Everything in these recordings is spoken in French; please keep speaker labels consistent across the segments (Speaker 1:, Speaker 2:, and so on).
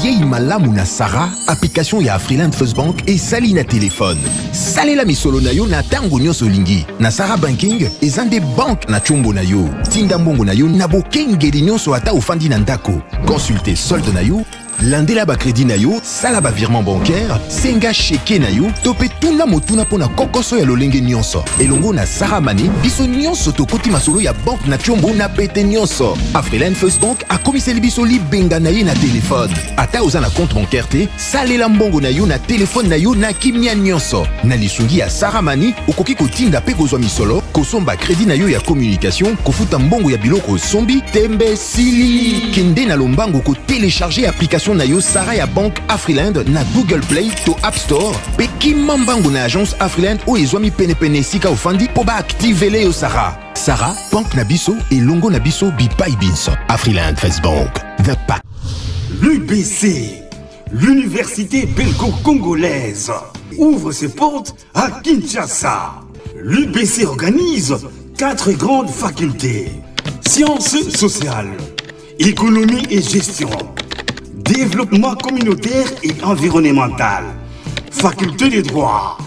Speaker 1: Yei malamu na Sarah, application ya Afriland First Bank et sali na téléphone. Salela misolo na yo na tango nyonso lingi. Na Sarah Banking, ezande bank na chombo na yo. Tinda mbongo na yo na bokengeli nyonso ata ofandi na ndako. Consultez solde na yo, landela ba crédit na yo, sala ba virement bancaire, senga cheke na yo, tope tuna motuna pona kokoso ya lolenge nyonso. Elongo na Sarah Money, biso nyonso tokoti masolo ya bank na chombo na pete nyonso. Afriland First Bank a komiseli biso libenga na ye na téléphone. Ata oza na compte bancaire te, salela mbongo na yo na téléphone na yo na kimia nyonso. Na lisungi ya Sarah Money, okoki kotinda pe kozwa misolo, kosomba crédit na yo ya communication, kofuta mbongo ya biloko sombi, tembe sili. Kende na lombango ko télécharger application na yo Sarah ya Bank Afriland na Google Play to App Store. Pe kimambango na agence Afriland o ezwami pene sika ofandi po ba activele yo Sarah. Sarah, Bank na biso et longo na biso bipai binso. Afriland First Bank, the pack.
Speaker 2: L'UBC, l'université belgo-congolaise, ouvre ses portes à Kinshasa. L'UBC organise 4 grandes facultés: sciences sociales, économie et gestion, développement communautaire et environnemental, faculté de droit,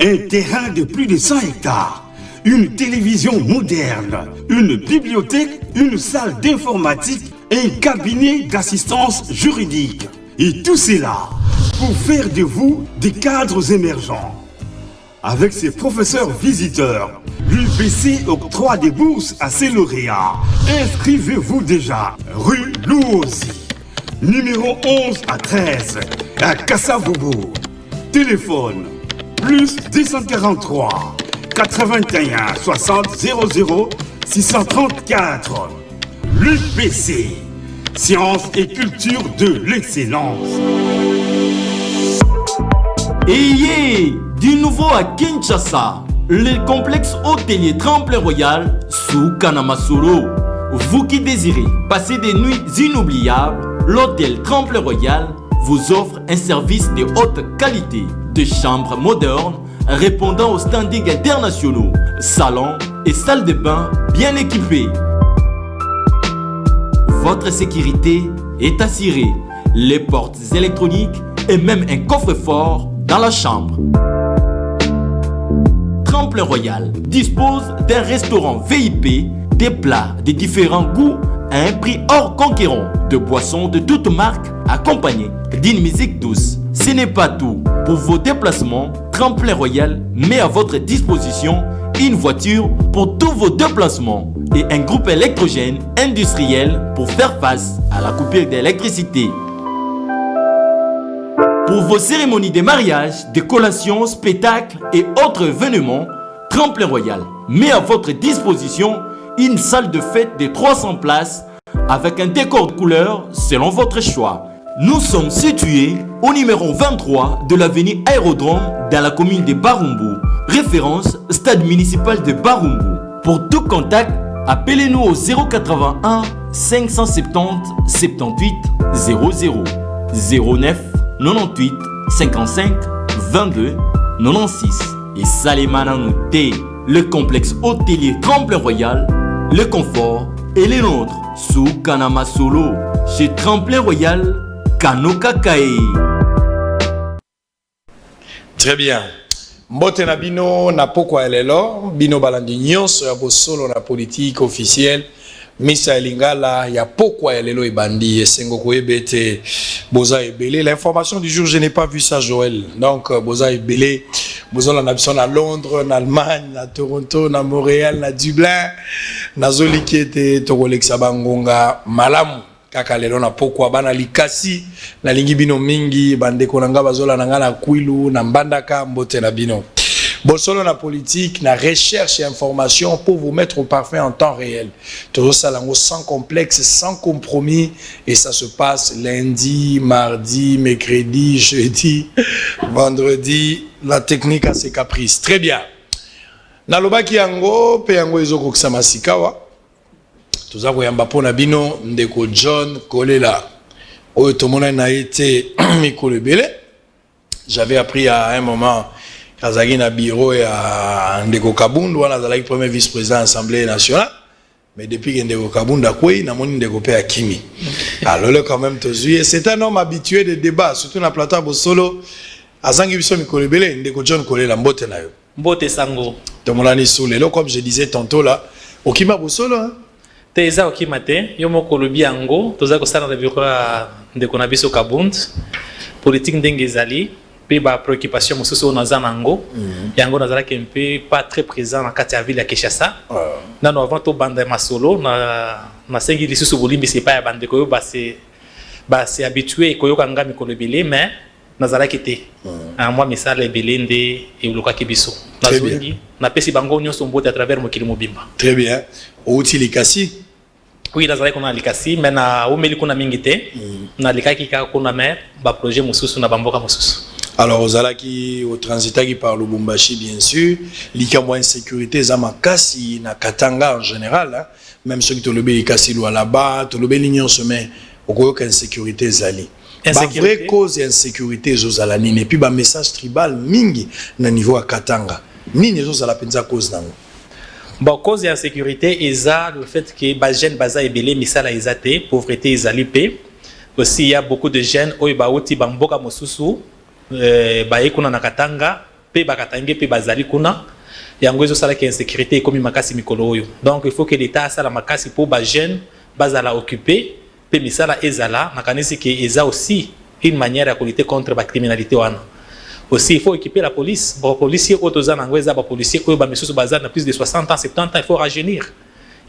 Speaker 2: un terrain de plus de 100 hectares, une télévision moderne, une bibliothèque, une salle d'informatique, un cabinet d'assistance juridique. Et tout cela pour faire de vous des cadres émergents. Avec ses professeurs visiteurs, l'UBC octroie des bourses à ses lauréats. Inscrivez-vous déjà, rue Louosi, numéro 11 à 13, à Kassavobo. Téléphone, plus 243 81 60 00 634. L'UBC, sciences et culture de l'excellence.
Speaker 3: Ayez du nouveau à Kinshasa, le complexe hôtelier Tremplin Royal sous Kanamasoro. Vous qui désirez passer des nuits inoubliables, l'hôtel Tremplin Royal vous offre un service de haute qualité, de chambres modernes répondant aux standards internationaux, salons et salles de bain bien équipées. Votre sécurité est assurée, les portes électroniques et même un coffre-fort dans la chambre. Tremplin Royal dispose d'un restaurant VIP, des plats de différents goûts à un prix hors conquérant, de boissons de toutes marques accompagnées d'une musique douce. Ce n'est pas tout. Pour vos déplacements, Tremplin Royal met à votre disposition une voiture pour tous vos déplacements et un groupe électrogène industriel pour faire face à la coupure d'électricité. Pour vos cérémonies de mariage, de collations, spectacles et autres événements, Tremplin Royal met à votre disposition une salle de fête de 300 places avec un décor de couleur selon votre choix. Nous sommes situés au numéro 23 de l'avenue Aérodrome dans la commune de Barumbu. Référence stade municipal de Barumbu. Pour tout contact, appelez-nous au 081 570 78 00 09 98 55 22 96 et Salemananouté. Le complexe hôtelier Tremplin Royal, le confort et les nôtres sous Kanamasolo chez Tremplin Royal Kanoka Kae.
Speaker 4: Très bien. Mbote na bino na pokwa elelo bino balandi nyonso ya bosolo na politique officielle Misa Elingala ya pokwa elelo ebandi esengo koyebete boza ebele. L'information du jour, je n'ai pas vu ça Joël. Donc boza ebele boza na biso na Londres, na Allemagne, na Toronto, na Montréal, na Dublin, na Zolikete tokolexa bangonga malamu kaka lelo na pokwa bana likasi na lingi bino mingi bandeko nanga bazola nanga na Kwilu na Mbandaka mbote na bino. Bolsolo la politique, la recherche et information pour vous mettre au parfait en temps réel. Tout ça sans complexe, sans compromis. Et ça se passe lundi, mardi, mercredi, jeudi, vendredi. La technique a ses caprices. Très bien. Nalobaki yango, pe yango ezoko kusamasikawa. Tout ça, voyons pona bino, ndeko John Kolela. Oyo tomona na été Mikolo Bele. J'avais appris à un moment. Kazagi na bureau ya Ndeko Kabundu, wana zalaki premier vice-président de l'Assemblée nationale. mais depuis qu'il est Kabunda Koué, il a mon indécopé à Kimi. Alors là, quand même, c'est un homme habitué des débats, surtout dans la plateau solo. Azangi biso mikolo belé ndeko John Kolela mbote na yo.
Speaker 5: Mbote sango.
Speaker 4: Tomolani soule là comme je disais tantôt là, okima bosolo hein.
Speaker 5: Teza okima te, yo moko lobi yango, toza ko sala na biro ndeko na biso Kabund. Politique ndenge ezali, pe ba préoccupation mosusu naza nango. Yango nazala kempe pas très présent na kati ya ville ya Kinshasa. Nano avant to banda masolo na sengi lisusu bolimbi c'est pas ya bande ko yo c'est habitué ko yo kanga mikolo belé mais nazala kité moi misala ebele nde euluka kibiso nazungi na pesi bango nyonso mbote à travers mokili mobimba.
Speaker 4: Très bien. Outi likasi.
Speaker 5: Oui, nazala kuna likasi mais na omeli kuna mingi te na likaki ka kuna mais ba projet mususu na bamboka mususu.
Speaker 4: Alors ozalaki au transitaki par Lubumbashi bien sûr, likambo insécurité za makasi na Katanga en général hein? Même ceux qui te lobe likasi lo là-bas, te lobe l'union semaine okoyoka insécurité zali. La vraie cause d'insécurité et puis un message tribal mingi na niveau à Katanga. Nini zozala penza cause nango.
Speaker 5: Bon, cause d'insécurité eza le fait que ba jeunes baza ebele misala ezate, pauvreté ezalipe. Aussi il y a beaucoup de jeunes oyo bauti bamboka mosusu ba ekuna na Katanga, pe ba Katange pe bazali kuna. Yango ezosala que insécurité ekomi makasi mikolo oyo. Donc il faut que l'état sala makasi pour ba jeunes bazala occuper. Pe misala ezala nakanisi que eza aussi une manière à lutter contre la criminalité wana. Aussi il faut équiper la police. Bon policier autoza nango eza ba policier oyo ba misusu bazana na plus de 60 ans 70 ans il faut rajeunir.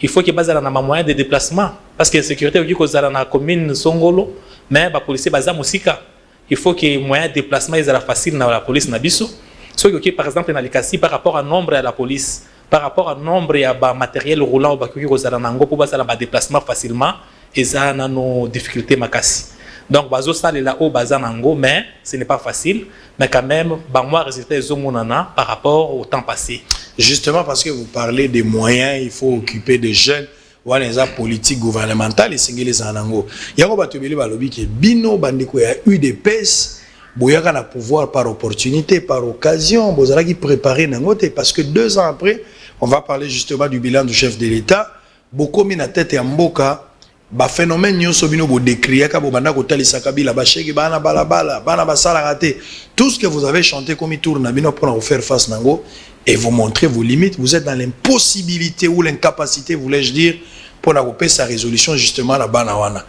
Speaker 5: Il faut que bazala na moyen de déplacement parce que sécurité oki kozala na commune Songolo mais ba policier baza musika. Il faut que moyen de déplacement ezala facile na la police na biso. So que par exemple na likasi par rapport à nombre à la police, par rapport à nombre ya ba matériel roulant ba koki kozala nango pour bazala ba déplacement facilement. Et ça a nos difficultés makasi. Donc bazo sale là haut bazan nango mais ce n'est pas facile mais quand même ba moi résultat zomonana par rapport au temps passé.
Speaker 4: Justement parce que vous parlez des moyens, il faut occuper des jeunes ou les politiques gouvernementales et singuler les anango. Yango batubeli balobi ke bino bandeko ya UDPS boyaka na pouvoir par opportunité, par occasion, bozala qui préparer nangote parce que 2 ans après, on va parler justement du bilan du chef de l'État, beaucoup mis na tête ya mboka. Ba phénomène nyonso bino bo décrire ka bo banda ko talisa kabila ba shege bana balabala bana basala raté tout ce que vous avez chanté comme il tourne bino pour vous faire face nango et vous montrer vos limites, vous êtes dans l'impossibilité ou l'incapacité voulais-je dire pour la couper sa résolution justement la banawana.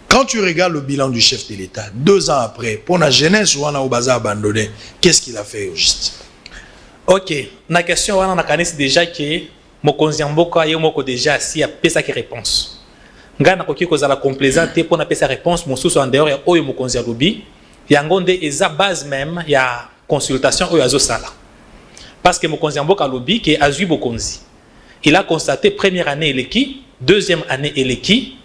Speaker 4: Quand tu regardes le bilan du chef de l'État 2 ans après pour la jeunesse wana au bazar abandonné, qu'est-ce qu'il a fait au juste?
Speaker 5: OK, na question wana na kanisi déjà que mokonzi mboka yo moko déjà si a pesa ki réponse. Ngana koki kozala complaisante pour na pesa réponse mosusu en dehors ya oyo mokonzi alobi yango nde eza base même ya consultation oyo azosala parce que mokonzi mboka alobi ke azui bokonzi il a constaté première année eleki deuxième année eleki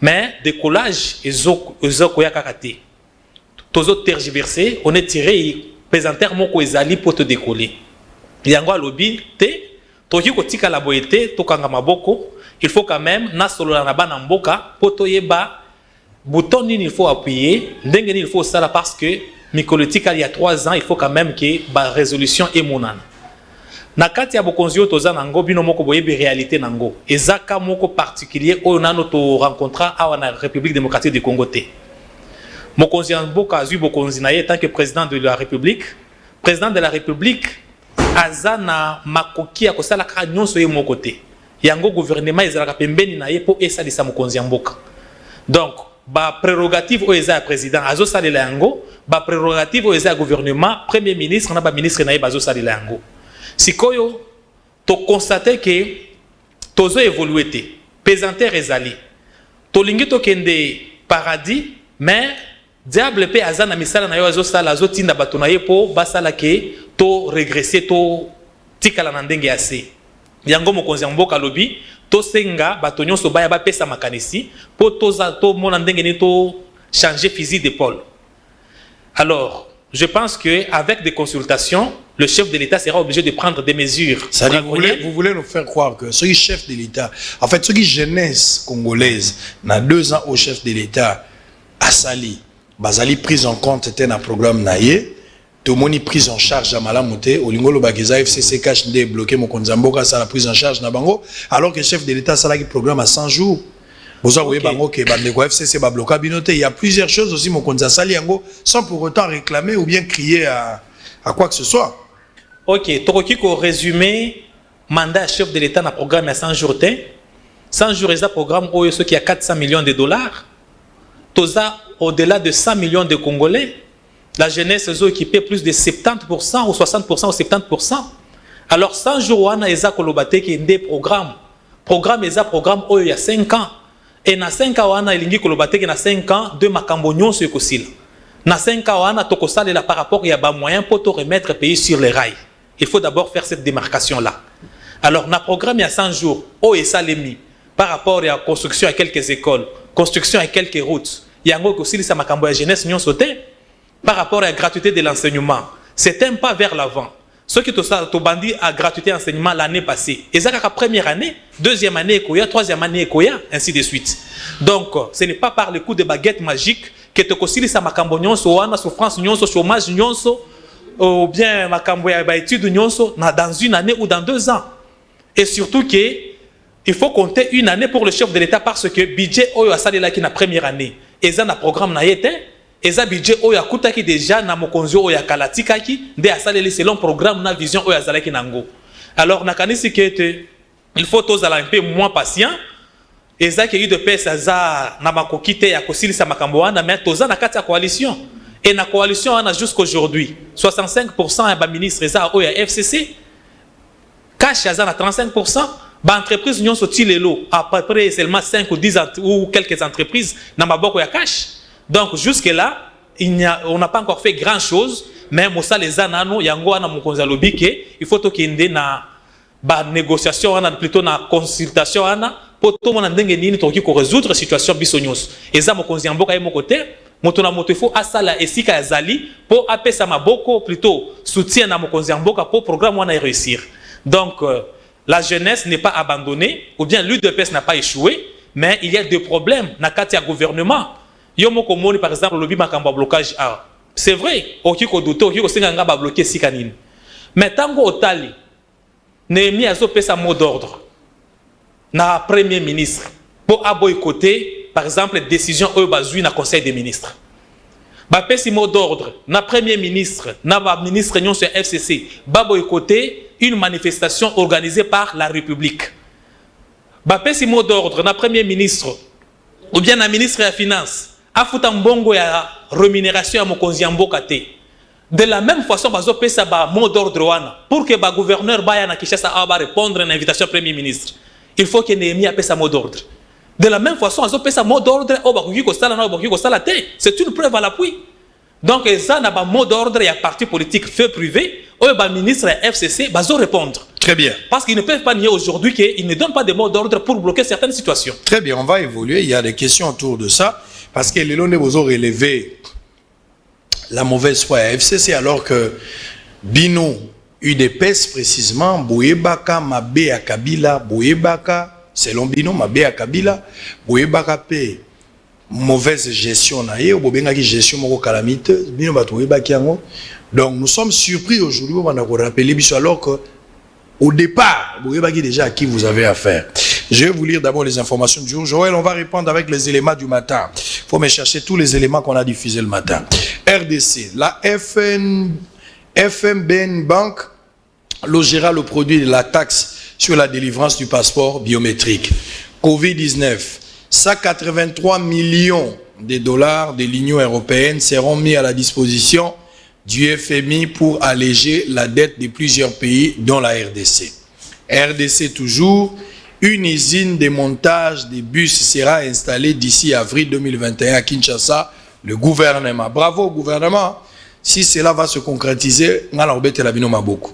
Speaker 5: mais décollage ezo koya kakate tozo tergiversé on est tiré présenter moko ezali pour te décoller yango alobi te toki kotika la boyete tokanga maboko. Il faut quand même na solo na bana mboka poto yeba bouton nini il faut appuyer ndenge il faut ça parce que mikolotika il y a 3 ans il faut quand même que ba résolution est monana na kati ya bokonzi toza nango bino moko boyebi réalité nango ezaka moko particulier oyo nano to rencontra awa na République démocratique du Congo te mokonzi mboka azui bokonzi na ye tant que président de la République azana makoki ya kosala ka nyonso ye moko te. Yango gouvernement ezalaka pembeni na ye po esalisa mokonzi mboka. Donc ba prérogative o eza président azo salela yango, ba prérogative o eza gouvernement, premier ministre na ba ministre na ye bazo salela yango. Sikoyo to constater que tozo évoluer te, pesanteur ezali. To lingi to kende paradis, mais diable pe azana misala na yo azo sala azo tinda bato na ye po basala ke to régresser to tikala na ndenge assez. Yango mokonzi mboka lobi to senga bato nyonso baya ba pesa makanisi po to mona ndenge ni to changer fusil d'épaule. Alors, je pense que avec des consultations, le chef de l'État sera obligé de prendre des mesures.
Speaker 4: Vous voulez nous faire croire que ce qui est chef de l'État, en fait, ce qui est jeunesse congolaise, na 2 ans au chef de l'État, Assali, Bazali prise en compte était un programme naïe, tomoni prise en charge à Malamoute, Olingolo Bageza FCC cash débloqué mon Konzamboka ça la prise en charge na bango alors que le chef de l'État ça là qui programme à 100 jours. Vous voyez bango que bandeko FCC ba bloqué binoté, il y a plusieurs choses aussi mon Konza Saliango sans pour autant réclamer ou bien crier à quoi que ce soit.
Speaker 5: OK, Toroki ko résumé mandat chef de l'État na programme à 100 jours 100 jours est un programme où il y a 400 millions de dollars. Toza au-delà de 100 millions de Congolais. La jeunesse est équipée plus de 70% ou 60% ou 70%. Alors 100 jours on a eza kolobate qui des programmes. Programme eza programme où il y a 5 ans. Et na 5 ans on a lingi kolobate qui na 5 ans de makambo nyonso ekosila. Na 5 ans on a tokosalela par rapport il y a ba moyen pour te remettre le pays sur les rails. Il faut d'abord faire cette démarcation là. Alors na programme il y a 100 jours où est salemi par rapport à la construction à quelques écoles, construction à quelques routes. Il y a aussi ça makambo ya jeunesse nyonso te. Par rapport à la gratuité de l'enseignement, c'est un pas vers l'avant. Ce qui est bandit à gratuité d'enseignement l'année passée. Et ça, la première année, deuxième année, troisième année, ainsi de suite. Donc, ce n'est pas par le coup de baguette magique que tu as ça makambo nyonso, wana souffrance nyonso, chômage nyonso, ou bien makambo ya étude nyonso, dans une année ou dans 2 ans. Et surtout il faut compter une année pour le chef de l'État parce que budget oyo asali la qui na première année. Et ça, na programme na yete. Et ça budget oyo akutaki déjà na mokonzi oyo kalatikaki de asaleli selon programme na vision oyo azalaki nango. Alors nakanisi que il faut tous aller un peu moins patient. Et ça qui eu de pesa za na makokite ya kosilisa makambo wana mais toza na kati ya coalition. Et na coalition on a jusqu'aujourd'hui 65% ya ba ministre za oyo FCC cash za na 35%. Ba entreprise nyonso tilelo à peu près seulement 5 ou 10 ou quelques entreprises na maboko ya cash. Donc jusque-là, on n'a pas encore fait grand-chose, mais Moussa les anano, yango ana mukonza lobike, il faut to kende na ba négociation ana plutôt na consultation ana pour tout monde ndenge nini to ki ko résoudre situation bisonyos. Et ça mukonzi mboka ye mokote, moto na moto il faut asala esika ya zali pour apesa maboko plutôt soutien na mukonzi mboka pour programme wana réussir. Donc la jeunesse n'est pas abandonnée ou bien l'UDPS n'a pas échoué, mais il y a des problèmes na katia gouvernement. Yomo komoni par exemple lobby makambo blocage a. C'est vrai, okiko douter okiko singa nga ba bloquer sikanine. Mais tango otali Némi azo pesa mot d'ordre na premier ministre pour boycotter par exemple décision au bazui na conseil des ministres. Ba pesi mot d'ordre na premier ministre na ba ministre nyon sur FCC ba boycotter une manifestation organisée par la République. Ba pesi mot d'ordre na premier ministre ou bien na ministre de la finance afuta mbongo ya rémunération ya mokonzi ya mboka te. De la même façon bazo pesa ba mot d'ordre wana pour que ba gouverneur baya na Kinshasa ba répondre à l'invitation du premier ministre. Il faut que Néhémie pesa mot d'ordre. De la même façon bazo pesa mot d'ordre au bakuki ko sala na bakuki ko sala te. C'est une preuve à l'appui. Donc ça na ba mot d'ordre ya parti politique fait privé ou ba ministre FCC bazo répondre.
Speaker 4: Très bien.
Speaker 5: Parce qu'ils ne peuvent pas nier aujourd'hui qu'ils ne donnent pas de mots d'ordre pour bloquer certaines situations.
Speaker 4: Très bien, on va évoluer. Il y a des questions autour de ça. Parce que les Londres vous ont relevé la mauvaise foi à FCC alors que Bino, UDPS précisément, Bouyebaka, Mabé à Kabila, Bouyebaka, selon Bino, Mabé à Kabila, Bouyebaka paie mauvaise gestion naïe, ou Bobengaki gestion moko calamiteuse, Bino Batouyebaki yango. Donc nous sommes surpris aujourd'hui, on a rappelé Biso alors que au départ, Bouyebaki déjà à qui vous avez affaire. Je vais vous lire d'abord les informations du jour. Joël, on va répondre avec les éléments du matin. Il faut me chercher tous les éléments qu'on a diffusés le matin. RDC, la FMBN Bank logera le produit de la taxe sur la délivrance du passeport biométrique. Covid-19, 183 millions de dollars de l'Union européenne seront mis à la disposition du FMI pour alléger la dette de plusieurs pays, dont la RDC. RDC toujours. Une usine de montage des bus sera installée d'ici avril 2021 à Kinshasa, le gouvernement. Bravo au gouvernement. Si cela va se concrétiser, on a beaucoup.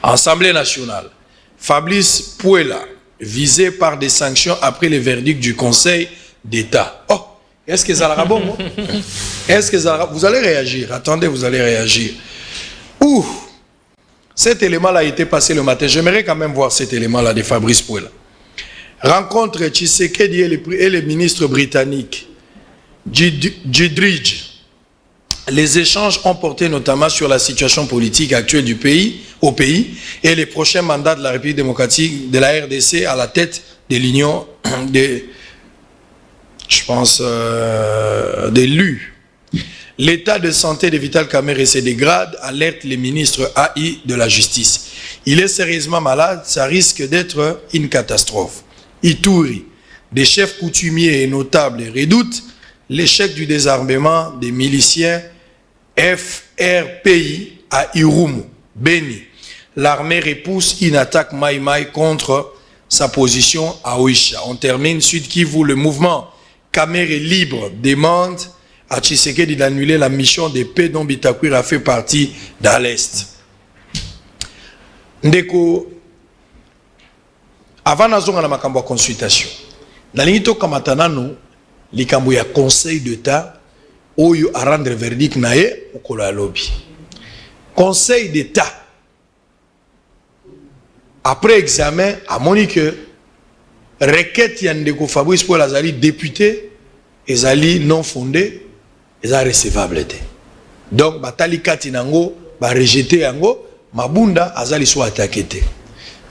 Speaker 4: Assemblée nationale. Fabrice Pouela, visé par des sanctions après le verdict du Conseil d'État. Oh, est-ce que ça sera bon? Est-ce que ça... Vous allez réagir. Attendez, vous allez réagir. Ouh! Cet élément-là a été passé le matin. J'aimerais quand même voir cet élément-là de Fabrice Pouela. Rencontre Tshisekedi et le ministre britannique Gidridge. les échanges ont porté notamment sur la situation politique actuelle du pays, au pays, et les prochains mandats de la République démocratique de la RDC à la tête de l'Union des, des LU. L'état de santé de Vital Kamerhe se dégrade, alerte les ministres AI de la justice. Il est sérieusement malade, ça risque d'être une catastrophe. Ituri, des chefs coutumiers et notables redoutent l'échec du désarmement des miliciens FRPI à Irumu, Beni. L'armée repousse une attaque Maïmaï contre sa position à Oisha. On termine, Sud Kivu, le mouvement Kamerhe Libre demande à Tshisekedi d'annuler la mission de paix dont Bitakwir a fait partie dans l'Est. Ndeko, avant nazonga na makambo ya consultation, nalingi tokamata nanu likambo ya Conseil d'État oyo à rendre verdict na ye okolo ya lobi. Conseil d'État après examen amoni que requête ya ndeko Fabrice Paul azali député ezali non fondé eza recevable te. Donc batali kati nango ba rejeter yango mabunda azali soit attaqué te.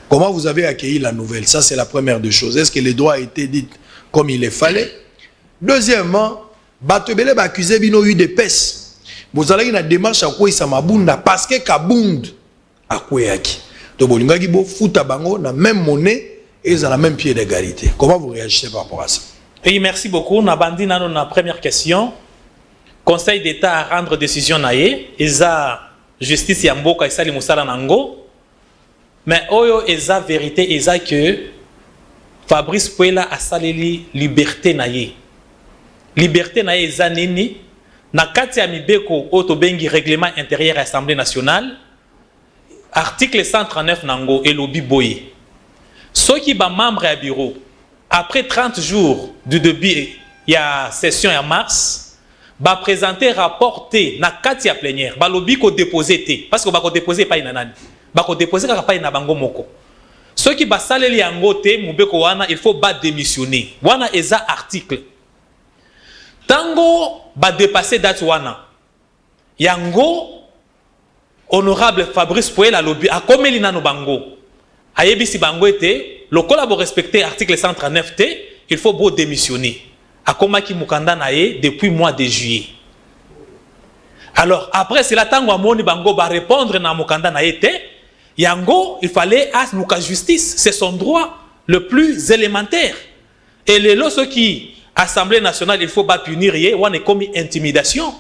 Speaker 4: Comment vous avez accueilli la nouvelle? Ça c'est la première des choses. Est-ce que les droits étaient dit comme il les fallait? Deuxièmement, Batebele va accuser bino eu de pes. Vous allez une démarche à quoi ça mabunda parce que kabund à quoi yaki. Donc bolinga gibo futa bango na même monnaie et ils ont la même pied d'égalité. Comment vous réagissez par rapport à ça?
Speaker 5: Oui, merci beaucoup. Na bandi na na première question. Conseil d'État à rendre décision naé, eza justice ya mboka esali musala nango. Mais oyo eza vérité eza que Fabrice Puela a saleli liberté naé. Liberté naé eza nini na kati ya mibeko oto bengi règlement intérieur à l'Assemblée nationale article 139 nango elobi boye. Ceux qui ba membre à bureau après 30 jours du début ya session en mars va présenter rapport T na kati ya plénière ba lobi ko déposer T parce que ba ko déposer pas ina nani ba ko déposer kaka pas ina bango moko. Ceux qui ba saleli yango T mubeko wana il faut ba démissionner wana eza article tango ba dépasser date wana yango honorable Fabrice Puela lobi akomeli nano bango ayebisi bango ete lokola bo respecter article 139 T il faut bo démissionner akomaki mukanda nae depuis mois de juillet. Alors après c'est la tango amoni bango ba répondre na mukanda nae te yango il fallait à luka justice, c'est son droit le plus élémentaire. Et les lots qui Assemblée nationale il faut pas punir yé wane comme intimidation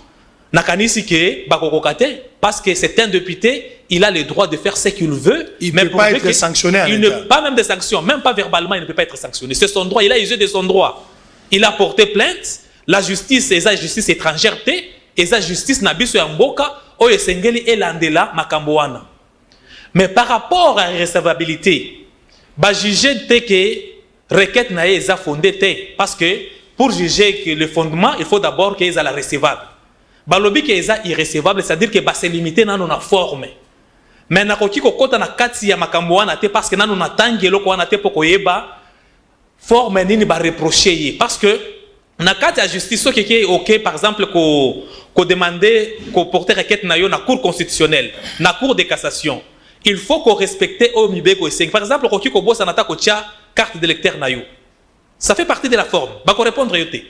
Speaker 5: nakanisi ke bakokokate parce que c'est un député, il a le droit de faire ce qu'il veut.
Speaker 4: Il ne peut pas être sanctionné.
Speaker 5: Il ne pas même des sanctions, même pas verbalement, il ne peut pas être sanctionné. C'est son droit, il a usé de son droit. Il a porté plainte, la justice, et la justice étrangère, et la justice n'a biso yamboka, o yesengeli elandela makamboana. Mais par rapport à la recevabilité, bah juger que requête n'a pas fondée, parce que pour juger que le fondement, il faut d'abord qu'il y ait la recevable. Balobi que eza irrécevable, c'est-à-dire que c'est limité dans la forme. Mais na koki ko kota na kati ya makambo wana te parce que nanu na tangelo ko wana te poko yeba forme nini ba reprocher parce que na kati ya justice so keke OK par exemple ko demander ko porter requête na yo na cour constitutionnelle, na cour de cassation. Il faut qu'on respecte au mibeko et par exemple koki ko bossa nata ko tia carte d'électeur na yo. Ça fait partie de la forme. Ba ko répondre yote.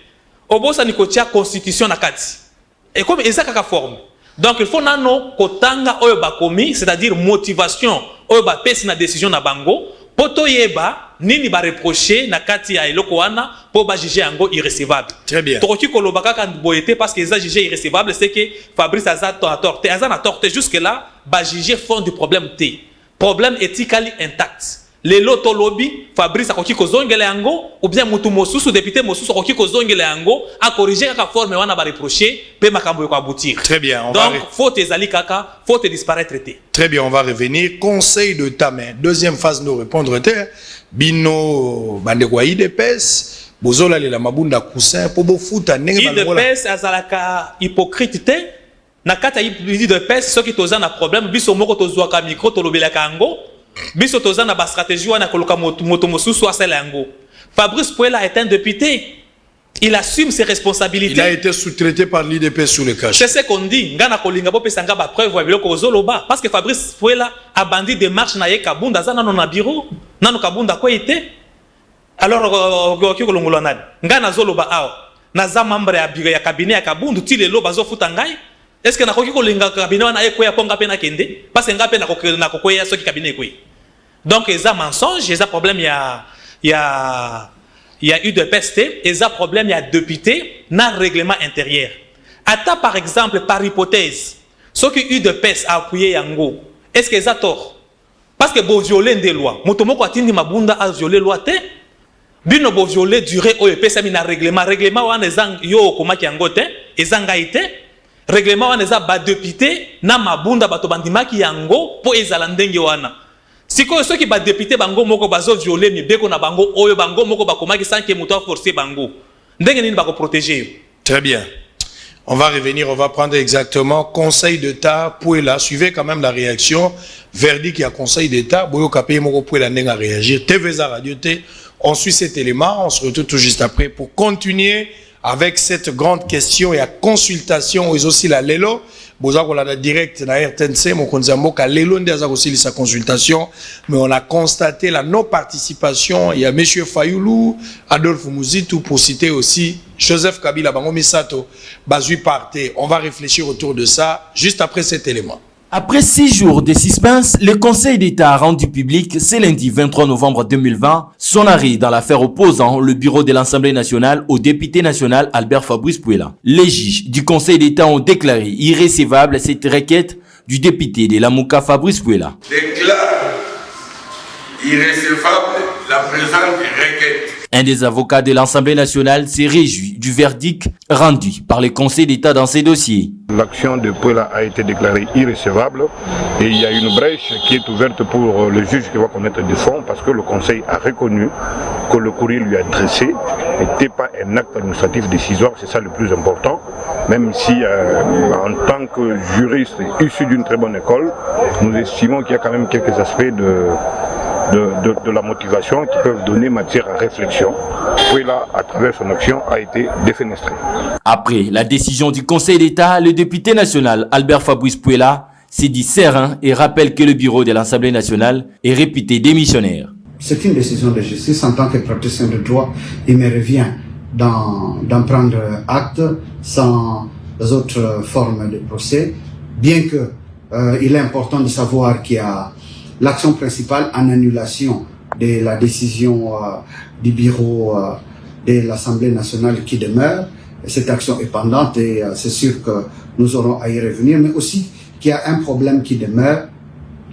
Speaker 5: O bossa ni ko tia constitution na kati. Et comme ils ont forme. Donc il faut nano kotanga oyo bakomi, c'est-à-dire motivation oyo ba pesi na décision na bango, poto yeba nini ba reprocher na kati ya eloko wana po ba juger yango irrécevable.
Speaker 4: Très bien.
Speaker 5: Toki kolobaka kan boyete parce que ils jugé irrécevable, c'est que Fabrice Azat a torté, Azan a torté jusque là, ba juger fond du problème T. Problème éthiquement intact. Les loto lobby Fabrice akoki kozongela yango ou bien mutu mosusu député mosusu akoki kozongela yango a corriger ka forme wana ba reprocher pe makambo ko aboutir.
Speaker 4: Très bien,
Speaker 5: donc faut ezali kaka, faut disparaître té.
Speaker 4: Très bien, on va revenir Conseil d'État mais deuxième phase nous répondre té bino bandeko IDPS bozola le la mabunda coussin po bo futa ndenge
Speaker 5: balongola. IDPS azalaka hypocrite té na kata IDPS ceux qui tozana na problème biso moko tozwa ka micro to lobelaka yango. Biso tozana ba stratégie wana koloka moto mosusu asala yango. Fabrice Puela est un député. Il assume ses responsabilités.
Speaker 4: Il a été sous-traité par l'IDP sous le cache.
Speaker 5: C'est ce qu'on dit. Ngana kolinga bo pesanga ba preuve wa biloko zoloba parce que Fabrice Puela a bandit des marches na ye Kabunda za nano na bureau. Nano Kabunda ko été. Alors ko kolongolo nani. Ngana zoloba aw. Naza membre ya bureau ya cabinet ya Kabundu ti lelo bazo futa ngai. Est-ce que na koki kolinga cabinet wana ye ko ya ponga pe na kende? Parce que ngape na kokoya soki cabinet ko. Donc ils ont mensonge, ils ont problème il y a eu de peste, ils ont problème, il y a député dans le règlement intérieur. Attends par exemple, par hypothèse, ceux qui ont eu de peste à appuyer Yango, est-ce qu'ils ont tort? Parce que vous violez des lois. Motomoko atindi mabunda a violé loi te. Bino bo violé durée OEP ça mina règlement. Règlement wana ezang yo komaki yango te, ezanga ite. Règlement wana eza ba député na mabunda bato bandimaki yango po ezala ndenge wana. Siko ceux qui ba député bango moko bazo violer mibeko na bango oyo bango moko bakomaki sans que muto forcer bango. Ndenge nini bako protéger.
Speaker 4: Très bien. On va revenir, on va prendre exactement Conseil d'État Puela. Suivez quand même la réaction. Verdict qui a Conseil d'État. Boyo Kapé Moko Puela n'a réagir. TVza Radio T. On suit cet élément. On se retrouve tout juste après pour continuer avec cette grande question et à consultation. Et aussi la Lelo. Boza ko la direct na RTNC mon konzambo ka lelo ndaza aussi sa consultation mais on a constaté la non participation. Il y a monsieur Fayoulou, Adolphe Mouzitou pour citer aussi Joseph Kabila Bango Misato Bazui Parté. On va réfléchir autour de ça juste après cet élément.
Speaker 3: Après 6 jours de suspense, le Conseil d'État a rendu public ce lundi 23 novembre 2020 son arrêt dans l'affaire opposant le bureau de l'Assemblée nationale au député national Albert Fabrice Puela. Les juges du Conseil d'État ont déclaré irrécevable cette requête du député de la Mouka Fabrice Puela.
Speaker 6: Déclare irrécevable la présente requête.
Speaker 3: Un des avocats de l'Assemblée nationale s'est réjoui du verdict rendu par le Conseil d'État dans ces dossiers.
Speaker 7: L'action de Puela a été déclarée irrécevable et il y a une brèche qui est ouverte pour le juge qui va connaître des fonds parce que le Conseil a reconnu que le courrier lui adressé n'était pas un acte administratif décisoire, c'est ça le plus important, même si en tant que juriste issu d'une très bonne école, nous estimons qu'il y a quand même quelques aspects de la motivation qui peuvent donner matière à réflexion. Puela, à travers son action, a été défenestré.
Speaker 3: Après la décision du Conseil d'État, le député national Albert Fabrice Puela s'est dit serein et rappelle que le bureau de l'Assemblée nationale est réputé démissionnaire.
Speaker 8: C'est une décision de justice. En tant que praticien de droit, il me revient d'en prendre acte sans autres formes de procès, bien que il est important de savoir qu'il y a l'action principale en annulation de la décision du bureau de l'Assemblée nationale qui demeure. Cette action est pendante et c'est sûr que nous aurons à y revenir, mais aussi qu'il y a un problème qui demeure.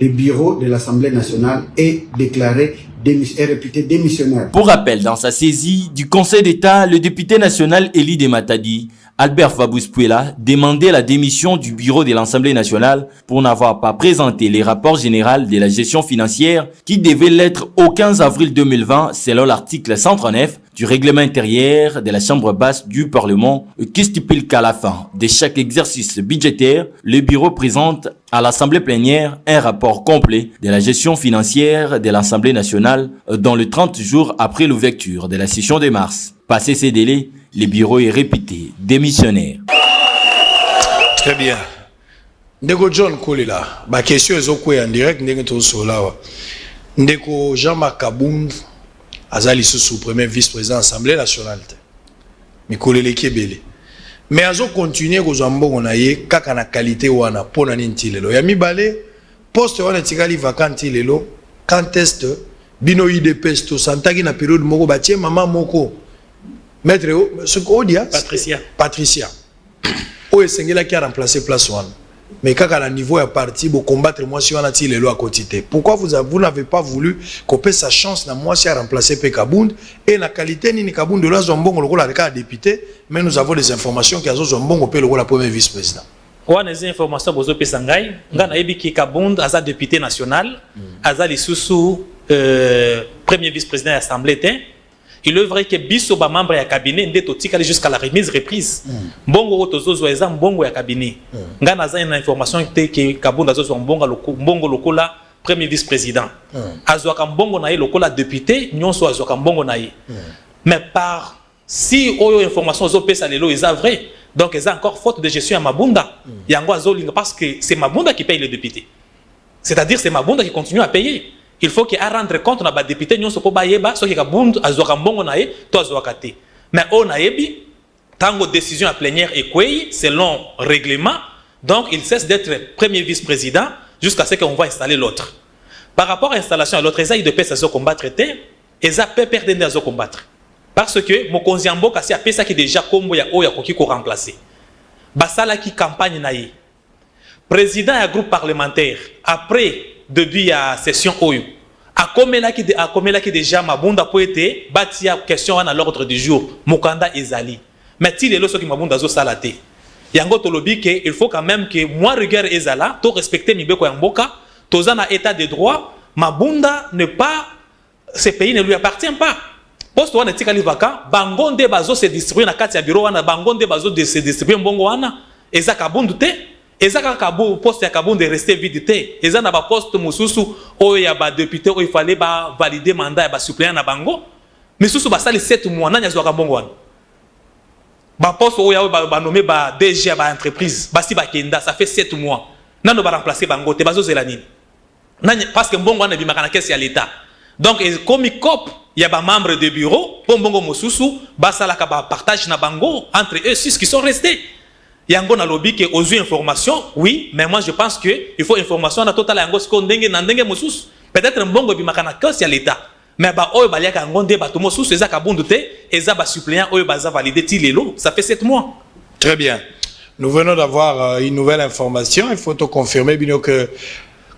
Speaker 8: Le bureau de l'Assemblée nationale est déclaré est réputé démissionnaire.
Speaker 3: Pour rappel, dans sa saisie du Conseil d'État, le député national Élie de Matadi, Albert Fabrice Puela, demandait la démission du bureau de l'Assemblée nationale pour n'avoir pas présenté les rapports généraux de la gestion financière qui devaient l'être au 15 avril 2020 selon l'article 139 du règlement intérieur de la Chambre basse du Parlement qui stipule qu'à la fin de chaque exercice budgétaire, le bureau présente à l'Assemblée plénière un rapport complet de la gestion financière de l'Assemblée nationale dans le 30 jours après l'ouverture de la session de mars. Passé ces délais, le bureau est réputé démissionnaire.
Speaker 4: Très bien. Ndeko John Kolela, ma question est en direct, ndeko Solawa. Ndeko Jean-Marc Kabound, azali sous premier vice-président de l'Assemblée nationale. Mais Kolele Kebele. Mais azo continuer ko zambo onaye kaka na qualité wana pona nintilelo. Ya mibale poste wana tikali vacant lelo quand est bino IDP to santaki na période moko batie mama moko maître ce ko dia Patricia o esengela ki a remplacer place wana. Mais quand à niveau à parti pour combattre moi si on a tiré le à côté. Pourquoi vous n'avez pas voulu couper sa chance na moi si à remplacer Pekabound et la qualité ni Kabound de la Zombongo le rôle à député mais nous avons des informations qui a Zombongo peut le rôle à premier vice-président.
Speaker 5: On a des informations bozo pesangai ngana ebi ki Kabound aza député national aza lisusu premier vice-président de l'Assemblée. Il est vrai que biso ba membre ya cabinet ndeto tikali jusqu'à la remise reprise. Mbongo otozozo eza mbongo ya cabinet. Ngana za une information que Kabunda zozo mbongo lokola premier vice-président. Azwaka mbongo na ye lokola député, nyonso azwaka mbongo na ye. Mais par si oyo information zo pesa lelo est vrai, donc ils ont encore faute de gestion à Mabunda. Yango azolinga parce que c'est Mabunda qui paye les députés. C'est-à-dire c'est Mabunda qui continue à payer. Il faut qu'il rendre compte na ba député nyonso po bayeba so ki kabundu azoka mbongo na ye to azoka te. Mais on a yebi tango décision à plénière et selon règlement, donc il cesse d'être premier vice-président jusqu'à ce qu'on va installer l'autre. Par rapport à l'installation à l'autre, ils ont de paix à combattre, ils ont peur perdre à combattre. Parce que Mokonzi Mboka si a pesa qui déjà kombo ya oya koki ko remplacer. Basala qui campagne naïe. Président du groupe parlementaire après début ya session oyo. A komela qui déjà Mabunda po été batia question à l'ordre du jour. Mokanda ezali. Mais il est là ce qui Mabunda zo salate. Yango tolobi que il faut quand même que moi rigueur ezala to respecter Mibeko Mboka, tozana état de droit, Mabunda ne pas ce pays ne lui appartient pas. Poste wana tikali vaka bangonde bazo se distribuer na kati ya bureau wana bangonde bazo de se distribuer mbongo wana eza kabundu te eza kabu poste ya kabundu rester vide te eza na ba poste mususu oyo ya ba député oyo il fallait ba valider mandat ya ba suppléant na bango misusu basali 7 mois nanya zwa mbongo wana ba poste oyo ba nommer ba DG ya ba entreprise basi ba kenda ça fait 7 mois nano ba remplacer bango te bazo zela nini nanya parce que mbongo wana bimaka na caisse ya l'état donc comme cop il y a des membres de bureau, pour Bongo Mosusu, Basala Kaba partage na bango entre eux 6 qui sont restés. Yango na lobby que aux informations, oui, mais moi je pense que il faut information na total yango skondenge na ndenge Mosusu. Peut-être mbongo bimakana que c'est l'État. Mais ba oyo baliaka ngonde ba to Mosusu eza kabundu te, eza ba suppléant oyo baza validé tilelo, ça fait 7 mois.
Speaker 4: Très bien. Nous venons d'avoir une nouvelle information, il faut te confirmer bino que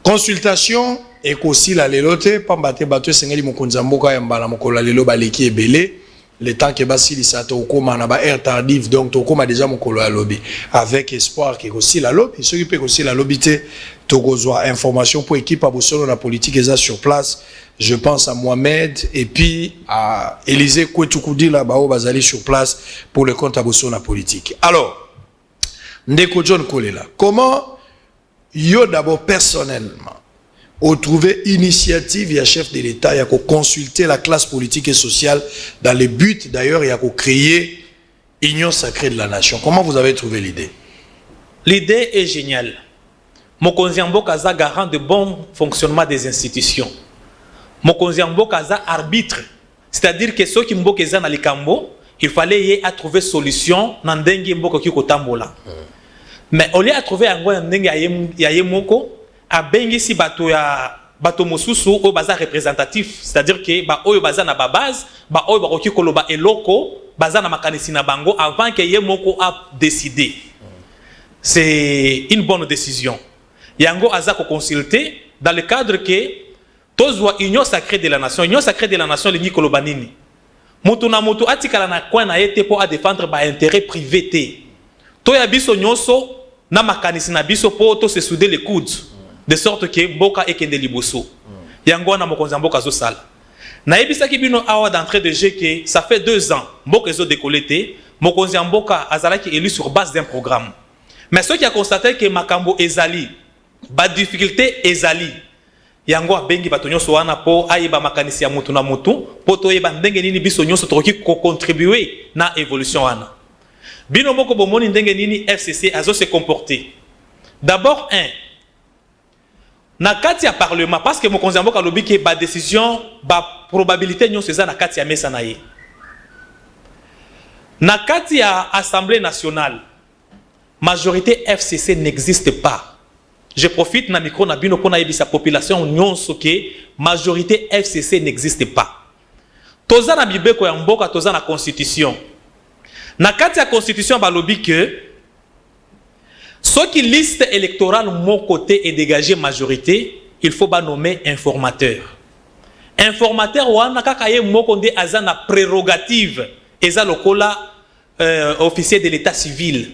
Speaker 4: consultation et aussi la lelote pambate bato sengeli mokonza mboka ya mbala mokola lelo baleki ebele le temps que basili sa to koma na ba air tardif donc to koma déjà mokolo ya lobby avec espoir que aussi la lobby ceux qui peut aussi la lobby te to kozwa information pour équipe à bosolo la politique eza sur place. Je pense à Mohamed et puis à Élisée Kwetukudi là bao bazali sur place pour le compte à bosolo la politique. Alors Ndeko John Kolela, comment yo d'abord personnellement au trouver initiative, il y a chef de l'État, il y a consulter la classe politique et sociale dans le but d'ailleurs, il y a créer Union sacrée de la nation. Comment vous avez trouvé l'idée?
Speaker 5: L'idée est géniale. Mokonzi Mboka za garant de bon fonctionnement des institutions. Mokonzi Mboka za arbitre. C'est-à-dire que ceux qui Mboka za na likambo, il fallait y à trouver solution dans ndenge Mboka ki kotambola. Mais au lieu de trouver un ndenge ya yemoko a bengi si bato ya bato mosusu o baza représentatif, c'est-à-dire que ba oyo baza na ba base ba oyo ba koki koloba eloko baza na makanisi na bango avant que yemoko a décidé. C'est une bonne décision. Yango aza ko consulter dans le cadre que tozwa union sacrée de la nation. Union sacrée de la nation lingi koloba nini? Mutu na mutu atikala na kwa na yete po a défendre ba intérêt privé te. To ya biso nyonso na makanisi na biso po to se souder les coudes. De sorte que Mboka ekende liboso. Yango na mokonzi Mboka zo sala. Na ebisa ki bino awa d'entrée de jeu que ça fait 2 ans Mboka zo décolleté, mokonzi Mboka azalaki élu sur base d'un programme. Mais ceux qui a constaté que makambo ezali, ba difficulté ezali. Yango abengi bato nyonso wana po ayeba makanisi ya mutu na mutu, po to yeba ndenge nini biso nyonso toki ko contribuer na évolution wana. Bino moko bomoni ndenge nini FCC azo se comporter. D'abord na kati ya parlement parce que mokonzi Mboka lobi ke ba décision ba probabilité nyonso eza na kati ya mesa na ye. Na kati ya Assemblée nationale majorité FCC n'existe pas. Je profite na micro na bino pona yebisa population nyonso ke majorité FCC n'existe pas. Toza na bibeko ya Mboka toza na constitution. Na kati ya constitution ba lobi ke ceux qui liste électorale mon côté est dégagé majorité, il faut pas nommer informateur. Informateur wana kaka ye moko nde aza na prérogative eza lokola officier de l'état civil.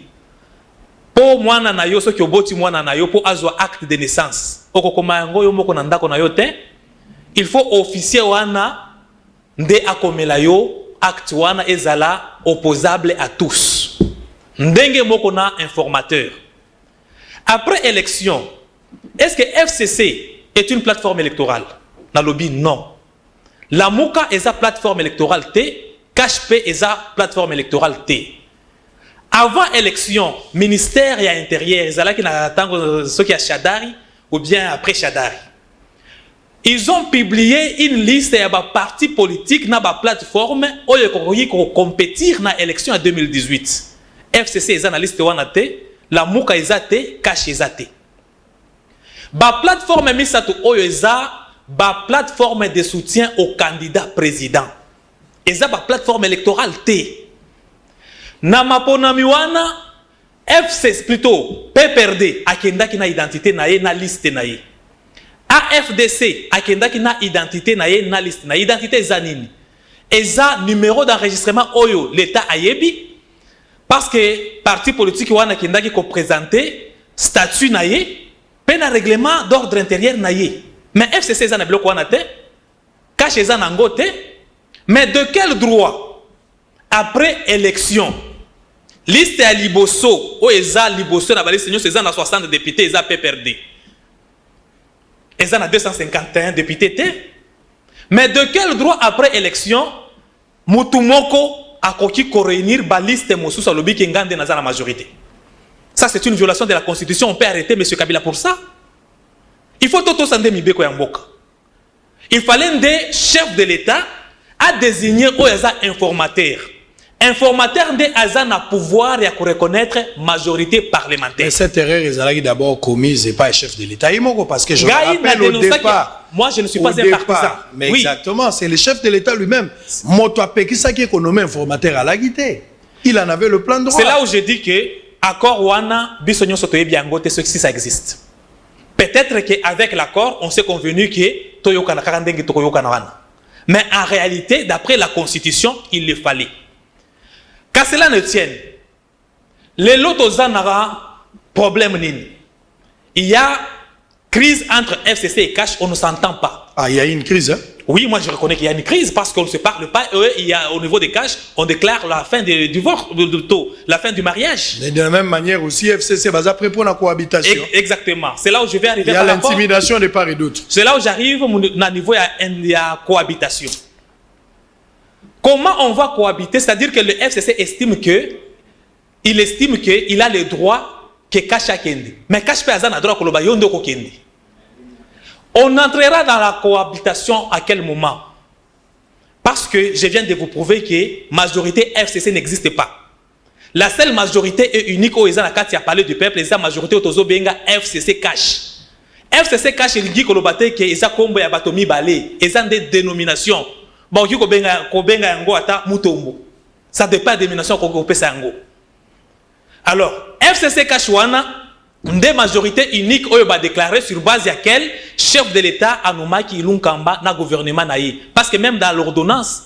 Speaker 5: Po mwana na yo soki oboti mwana na yo po azwa acte de naissance. Okokoma yango yo moko na ndako na yo te. Il faut officier wana nde akomela yo acte wana ezala opposable à tous. Ndenge moko na informateur. Après élection, est-ce que FCC est une plateforme électorale? Na lobby non. La Mouka est sa plateforme électorale T. cache pe eza plateforme électorale T. Avant élection, ministère et intérieur, ezalaki na tango ceux qui a Shadari ou bien après Shadari. Ils ont publié une liste de partis politiques dans la plateforme où ils vont compétir dans l'élection en 2018. FCC est dans la liste de la Mouka est Cash est la plateforme Misato Oyeza, la plateforme de soutien au candidat président. Et la plateforme électorale T. Namaponamiwana, FCC plutôt, PPRD, akenda ki na identité na ye na liste na ye. AFDC, akenda ki na identité na ye na liste na identité zanini. Eza numéro d'enregistrement oyo l'État ayebi parce que parti politique wana akenda ki ko présenter statut na ye, pe na règlement d'ordre intérieur na ye. Mais FCC eza na biloko wana te, cache eza na ngo te, mais de quel droit après élection liste à Liboso, ou eza Liboso na baliste nyonso eza na 60 députés eza PPRD. Eza na 251 députés te. Mais de quel droit après élection Mutumoko a koki ko réunir ba liste mosusu lobi ki ngande na za la majorité. Ça c'est une violation de la constitution, on peut arrêter monsieur Kabila pour ça. Il faut toto sande mibeko ya mboka. Il fallait des chefs de l'État à désigner ou eza informateur. Informateur de Azana pouvoir et à reconnaître majorité parlementaire.
Speaker 4: Et cette erreur est d'abord commise et pas le chef de l'État. Parce que je me rappelle au départ.
Speaker 5: Moi, je ne suis pas un partisan.
Speaker 4: Mais oui. Exactement, c'est le chef de l'État lui-même. Motoapé, qui est nommé informateur à la guité. Il en avait le plan de droit.
Speaker 5: C'est là où je dis que accord Wana, Bissonio Sotoye Biangote, ceci ça existe. Peut-être qu'avec l'accord, on s'est convenu que Toyoka Nakarandengi Toyoka Nawana. Mais en réalité, d'après la Constitution, il le fallait. Qu'à cela ne tienne, les lotos n'aura problème nini. Il y a crise entre FCC et Cash, on ne s'entend pas.
Speaker 4: Ah, il y a une crise, hein?
Speaker 5: Oui, moi je reconnais qu'il y a une crise parce qu'on ne se parle pas. Il y a, au niveau des Cash, on déclare la fin du divorce, la fin du mariage.
Speaker 4: Mais de la même manière aussi, FCC va après pour la cohabitation.
Speaker 5: Exactement. C'est là où je vais arriver.
Speaker 4: Il y a l'intimidation de part et d'autre.
Speaker 5: C'est là où j'arrive au niveau de la cohabitation. Comment on va cohabiter? C'est-à-dire que le FCC estime qu'il a le droit que Cash a Kende. Mais Cash peut avoir le droit que le Yondo Kende. On entrera dans la cohabitation à quel moment? Parce que je viens de vous prouver que la majorité FCC n'existe pas. La seule majorité est unique où ils ont la parlé du peuple, la majorité au Benga FCC Cash. FCC Cash, il dit que le bâtiment est combo ya batomi balé, ils ont des dénominations. Bon, qui kobenga yango ata mutombo. Ça dépend de la dénomination qu'on peut yango. Alors, FCC Kashwana, une majorité unique où va déclarer sur base de laquelle chef de l'État Anoumaki Ilunkamba na gouvernement naïe. Parce que même dans l'ordonnance,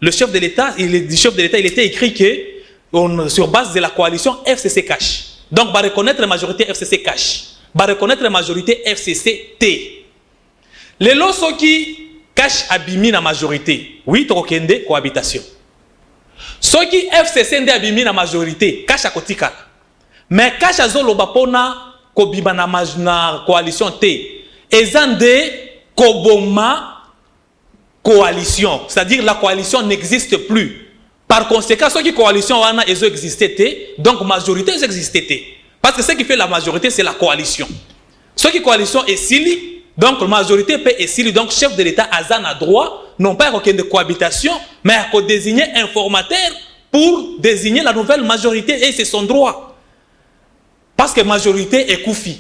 Speaker 5: le chef de l'État, il était écrit que sur base de la coalition FCC Cash. Donc, va reconnaître la majorité FCC Cash. Va reconnaître la majorité FCC T. Les lots qui Cash abimi na majorité. Oui, tokende cohabitation. Ceux qui FCC ndi abimi na majorité, Cash a kotika. Mais Cash a zolo bapona kobima na coalition T. Ezande koboma coalition. C'est-à-dire la coalition n'existe plus. Par conséquent, ceux qui coalition wana ezo existé T, donc majorité ezo existé T. Parce que ce qui fait la majorité, c'est la coalition. Ceux qui coalition est sili. Donc, la majorité peut essayer, donc chef de l'État Azan a droit, non pas à aucune cohabitation, mais à désigner informateur pour désigner la nouvelle majorité, et c'est son droit. Parce que la majorité est Koufi,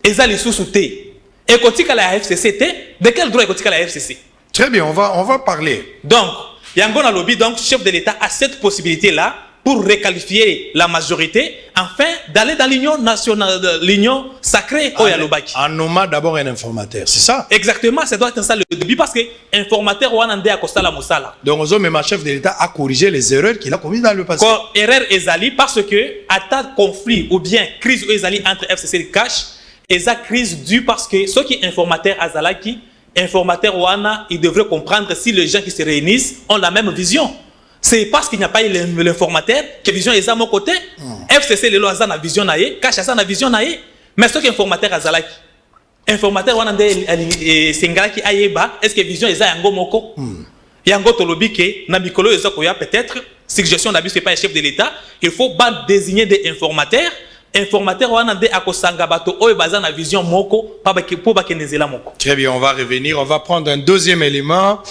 Speaker 5: et ça les sous-soutés. Et quand il y a la FCC, de quel droit est-il la FCC?
Speaker 4: Très bien, on va parler.
Speaker 5: Donc, Yangon a lobby, donc chef de l'État a cette possibilité-là pour requalifier la majorité, afin d'aller dans l'union nationale, l'union sacrée au Yalobaki.
Speaker 4: En nommant d'abord un informateur, c'est ça?
Speaker 5: Exactement, ça doit être ça le début, parce que informateur Wanande a Costa la Moussala.
Speaker 4: Donc, même le chef de l'État a corrigé les erreurs qu'il a commises dans le passé.
Speaker 5: Erreur Ezali, parce que, à tas de conflit ou bien crise Ezali entre FCC et Cash, Eza crise due parce que ceux qui informateur Azalaki, informateur Wana, ils devraient comprendre si les gens qui se réunissent ont la même vision. C'est parce qu'il n'y a pas eu l'informateur que vision est à mon côté. FCC les lois ont la vision naïe, Cash a la vision naïe. Mais ce qui est informateur Azalaki, informateur Wanande Sengalaki Ayeba, est-ce que vision est à Yango Moko? yango tolobi ke na mikolo ezakoya peut-être suggestion d'abus pas un chef de l'État, il faut désigner des informateurs. Informateur wana nde akosanga bato oyo baza na vision moko po bakenezela moko.
Speaker 4: Très bien, on va revenir. On va prendre un deuxième élément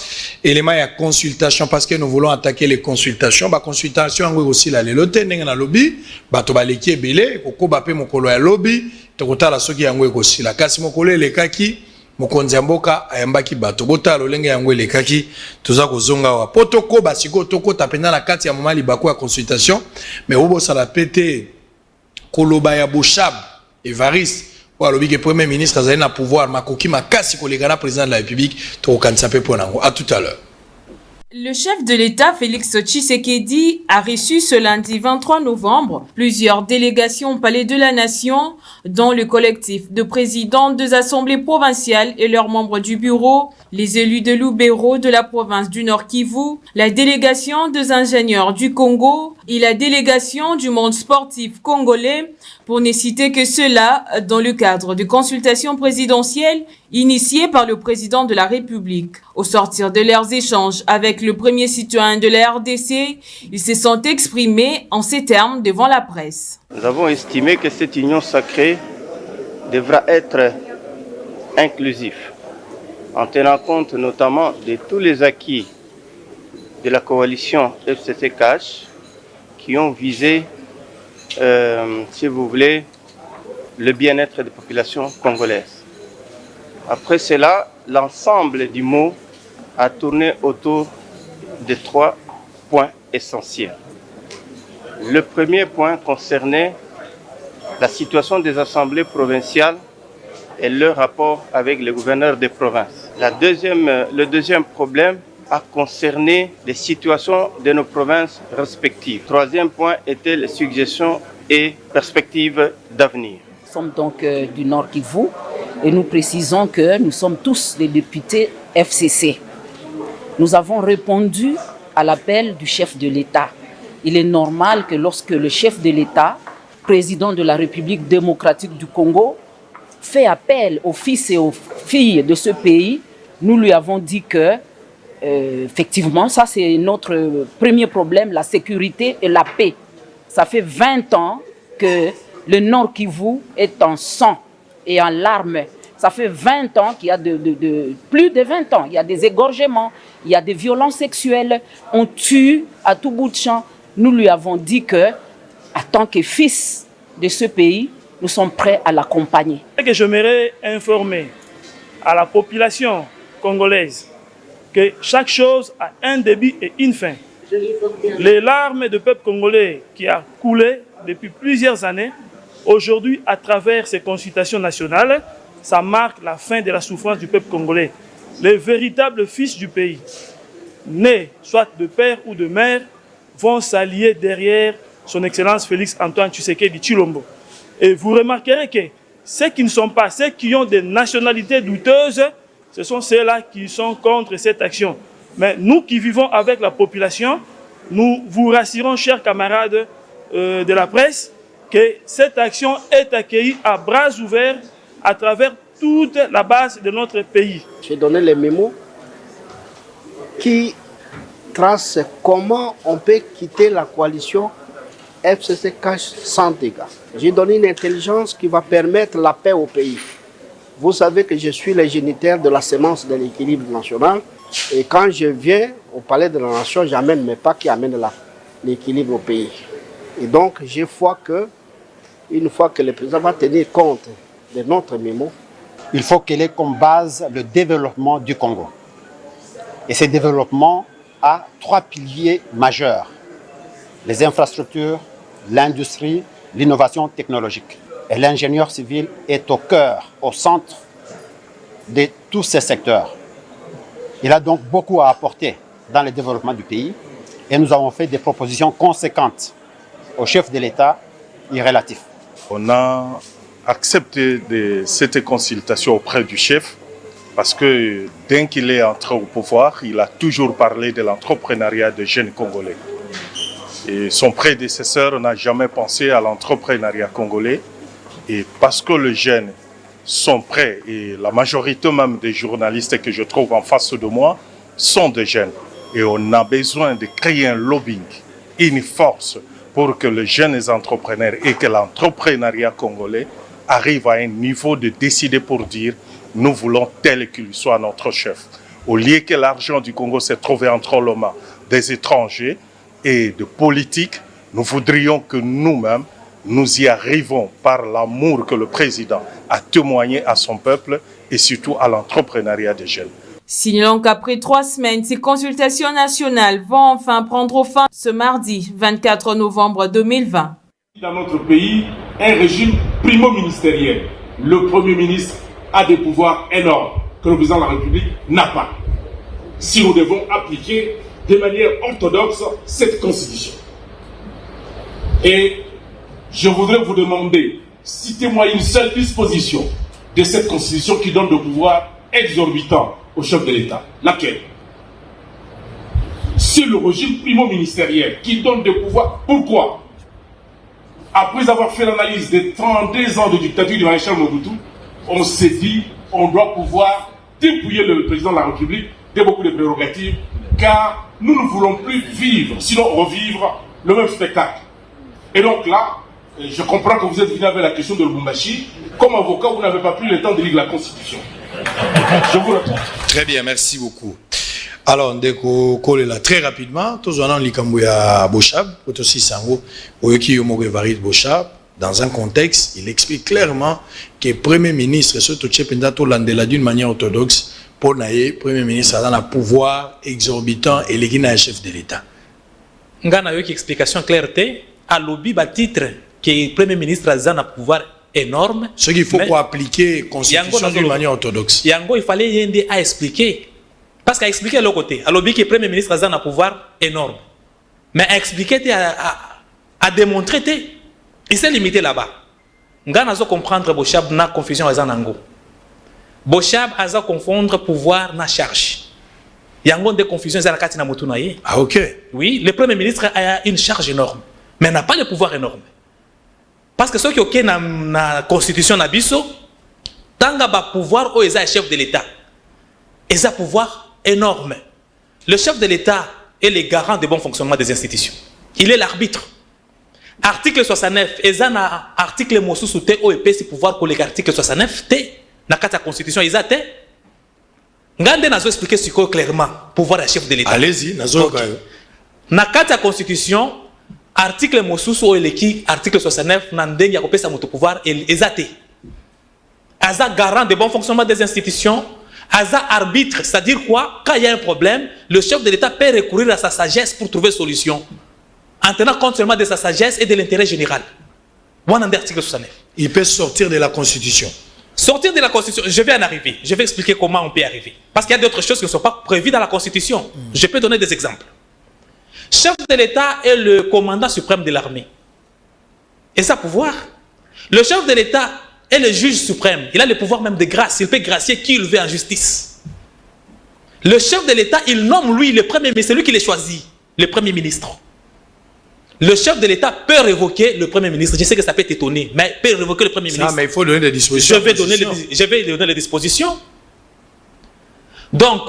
Speaker 4: ya consultation, parce que nous voulons attaquer les consultations. Ba consultation ngwe aussi la lelote ndenge na lobby, bato baleki ebele koko bape mokolo ya lobby, tokotala soki yango ekosi la kasi mokolo elekaki mokonzi mboka ayambaki bato bota lolenge yango elekaki toza kozonga wa potoko basiko toko tapena na kati ya mama libako ya consultation, mais obo sala pété Koloba ya Boshab Evariste ou alobi que premier ministre azali na pouvoir makoki makasi kolekana président de la République to kanisa pe ponango. À tout à l'heure.
Speaker 9: Le chef de l'État, Félix Tshisekedi, a reçu ce lundi 23 novembre plusieurs délégations au Palais de la Nation, dont le collectif de présidents des assemblées provinciales et leurs membres du bureau, les élus de Lubero de la province du Nord Kivu, la délégation des ingénieurs du Congo et la délégation du monde sportif congolais, pour ne citer que cela, dans le cadre de consultations présidentielles initiées par le président de la République. Au sortir de leurs échanges avec le premier citoyen de la RDC, ils se sont exprimés en ces termes devant la presse.
Speaker 10: Nous avons estimé que cette union sacrée devra être inclusive, en tenant compte notamment de tous les acquis de la coalition FCC-CACH qui ont visé, si vous voulez, le bien-être des populations congolaises. Après cela, l'ensemble du mot a tourné autour de 3 points essentiels. Le premier point concernait la situation des assemblées provinciales et leur rapport avec les gouverneurs des provinces. Le deuxième problème a concerné les situations de nos provinces respectives. Troisième point était les suggestions et perspectives d'avenir.
Speaker 11: Nous sommes donc du Nord Kivu et nous précisons que nous sommes tous des députés FCC. Nous avons répondu à l'appel du chef de l'État. Il est normal que lorsque le chef de l'État, président de la République démocratique du Congo, fait appel aux fils et aux filles de ce pays, nous lui avons dit que, effectivement, ça c'est notre premier problème, la sécurité et la paix. Ça fait 20 ans que le Nord Kivu est en sang et en larmes. Ça fait 20 ans qu'il y a plus de 20 ans, il y a des égorgements, il y a des violences sexuelles, on tue à tout bout de champ. Nous lui avons dit que, en tant que fils de ce pays, nous sommes prêts à l'accompagner.
Speaker 12: J'aimerais informer à la population congolaise que chaque chose a un début et une fin. Les larmes du peuple congolais qui a coulé depuis plusieurs années, aujourd'hui, à travers ces consultations nationales, ça marque la fin de la souffrance du peuple congolais. Les véritables fils du pays, nés soit de père ou de mère, vont s'allier derrière son Excellence Félix Antoine Tshisekedi Tshilombo. Et vous remarquerez que ceux qui ne sont pas, ceux qui ont des nationalités douteuses, ce sont ceux-là qui sont contre cette action. Mais nous qui vivons avec la population, nous vous rassurons, chers camarades de la presse, que cette action est accueillie à bras ouverts à travers toute la base de notre pays.
Speaker 13: J'ai donné les mémos qui tracent comment on peut quitter la coalition FCC-CACH sans dégâts. J'ai donné une intelligence qui va permettre la paix au pays. Vous savez que je suis le géniteur de la sémence de l'équilibre national. Et quand je viens au palais de la nation, j'amène mes pas qui amènent l'équilibre au pays. Et donc, j'ai foi que, une fois que le président va tenir compte de notre mémo,
Speaker 14: il faut qu'elle ait comme base le développement du Congo. Et ce développement a 3 piliers majeurs. Les infrastructures, l'industrie, l'innovation technologique. Et l'ingénieur civil est au cœur, au centre de tous ces secteurs. Il a donc beaucoup à apporter dans le développement du pays et nous avons fait des propositions conséquentes au chef de l'État et relatifs.
Speaker 15: On a accepté cette consultation auprès du chef parce que dès qu'il est entré au pouvoir, il a toujours parlé de l'entrepreneuriat des jeunes Congolais. Et son prédécesseur n'a jamais pensé à l'entrepreneuriat congolais. Et parce que les jeunes sont prêts, et la majorité même des journalistes que je trouve en face de moi sont des jeunes. Et on a besoin de créer un lobbying, une force pour que les jeunes entrepreneurs et que l'entrepreneuriat congolais arrive à un niveau de décider pour dire nous voulons tel qu'il soit notre chef. Au lieu que l'argent du Congo se trouve entre les mains des étrangers et de politiques, nous voudrions que nous-mêmes, nous y arrivons par l'amour que le président a témoigné à son peuple et surtout à l'entrepreneuriat des jeunes.
Speaker 9: Signalons qu'après 3 semaines, ces consultations nationales vont enfin prendre fin ce mardi 24 novembre 2020.
Speaker 16: Dans notre pays, un régime primo-ministériel. Le Premier ministre a des pouvoirs énormes que le président de la République n'a pas. Si nous devons appliquer de manière orthodoxe cette constitution. Et je voudrais vous demander, citez-moi une seule disposition de cette constitution qui donne des pouvoirs exorbitants au chef de l'État. Laquelle? C'est le régime primo-ministériel qui donne des pouvoirs. Pourquoi? Après avoir fait l'analyse des 32 ans de dictature du maréchal Mobutu, on s'est dit on doit pouvoir dépouiller le président de la République de beaucoup de prérogatives, car nous ne voulons plus vivre, sinon revivre le même spectacle. Et donc là, je comprends que vous êtes venu avec la question de Lubumbashi. Comme avocat, vous n'avez pas pris le temps de lire la Constitution. Je vous réponds.
Speaker 4: Très bien, merci beaucoup. Alors, ndeko kolela très rapidement, tous on a Likambouya Bochab, aussi Sango, Oyoki Yomoge Varid Bochab, dans un contexte, il explique clairement que le Premier ministre, surtout Tchependato Landela d'une manière orthodoxe, pour naïe, Premier ministre a un pouvoir exorbitant et le chef de l'État.
Speaker 5: Ngana yoki explication clarté, à lobby bas titre que le Premier ministre a un pouvoir énorme.
Speaker 4: Ce qu'il faut pour appliquer la constitution d'une manière orthodoxe.
Speaker 5: Yango, il fallait y à expliquer. Parce qu'à expliquer de l'autre côté, à lobby que le Premier ministre a un pouvoir énorme. Mais à expliquer, à démontrer, il s'est limité là-bas. Ngana zo comprendre Bochab na confusion à Zanango. Bochab a confondre pouvoir na charge. Yango de confusion à la katina mutunaye.
Speaker 4: Ah ok.
Speaker 5: Oui, le Premier ministre a une charge énorme, mais n'a pas de pouvoir énorme. Parce que ce qui est dans la constitution nabiso, tanga ba pouvoir au chef de l'État. Et un pouvoir énorme. Le chef de l'État est le garant du bon fonctionnement des institutions. Il est l'arbitre. Article 69, et un article mosusu te OEP si pouvoir pour l'article 69 te na la constitution ils a te. Ngande nazo expliquer ce que clairement pouvoir du chef de l'État.
Speaker 4: Allez-y, nazo ka.
Speaker 5: Na la constitution article mosusu o eleki article 69 na ndenge ya kopesa moto pouvoir ezate. Aza garant de bon fonctionnement des institutions, aza arbitre, c'est-à-dire quoi? Quand il y a un problème, le chef de l'État peut recourir à sa sagesse pour trouver solution. En tenant compte seulement de sa sagesse et de l'intérêt général. Article 69.
Speaker 4: Il peut sortir de la Constitution.
Speaker 5: Sortir de la Constitution, je vais en arriver. Je vais expliquer comment on peut y arriver. Parce qu'il y a d'autres choses qui ne sont pas prévues dans la Constitution. Je peux donner des exemples. Chef de l'État est le commandant suprême de l'armée. Et ça pouvoir. Le chef de l'État est le juge suprême. Il a le pouvoir même de grâce. Il peut gracier qui il veut en justice. Le chef de l'État, il nomme lui le premier ministre. C'est lui qui le choisit, le premier ministre. Le chef de l'État peut révoquer le Premier ministre. Je sais que ça peut t'étonner, mais peut révoquer le Premier ministre.
Speaker 4: Ah, mais il faut donner des dispositions.
Speaker 5: Je vais donner les dispositions. Donc,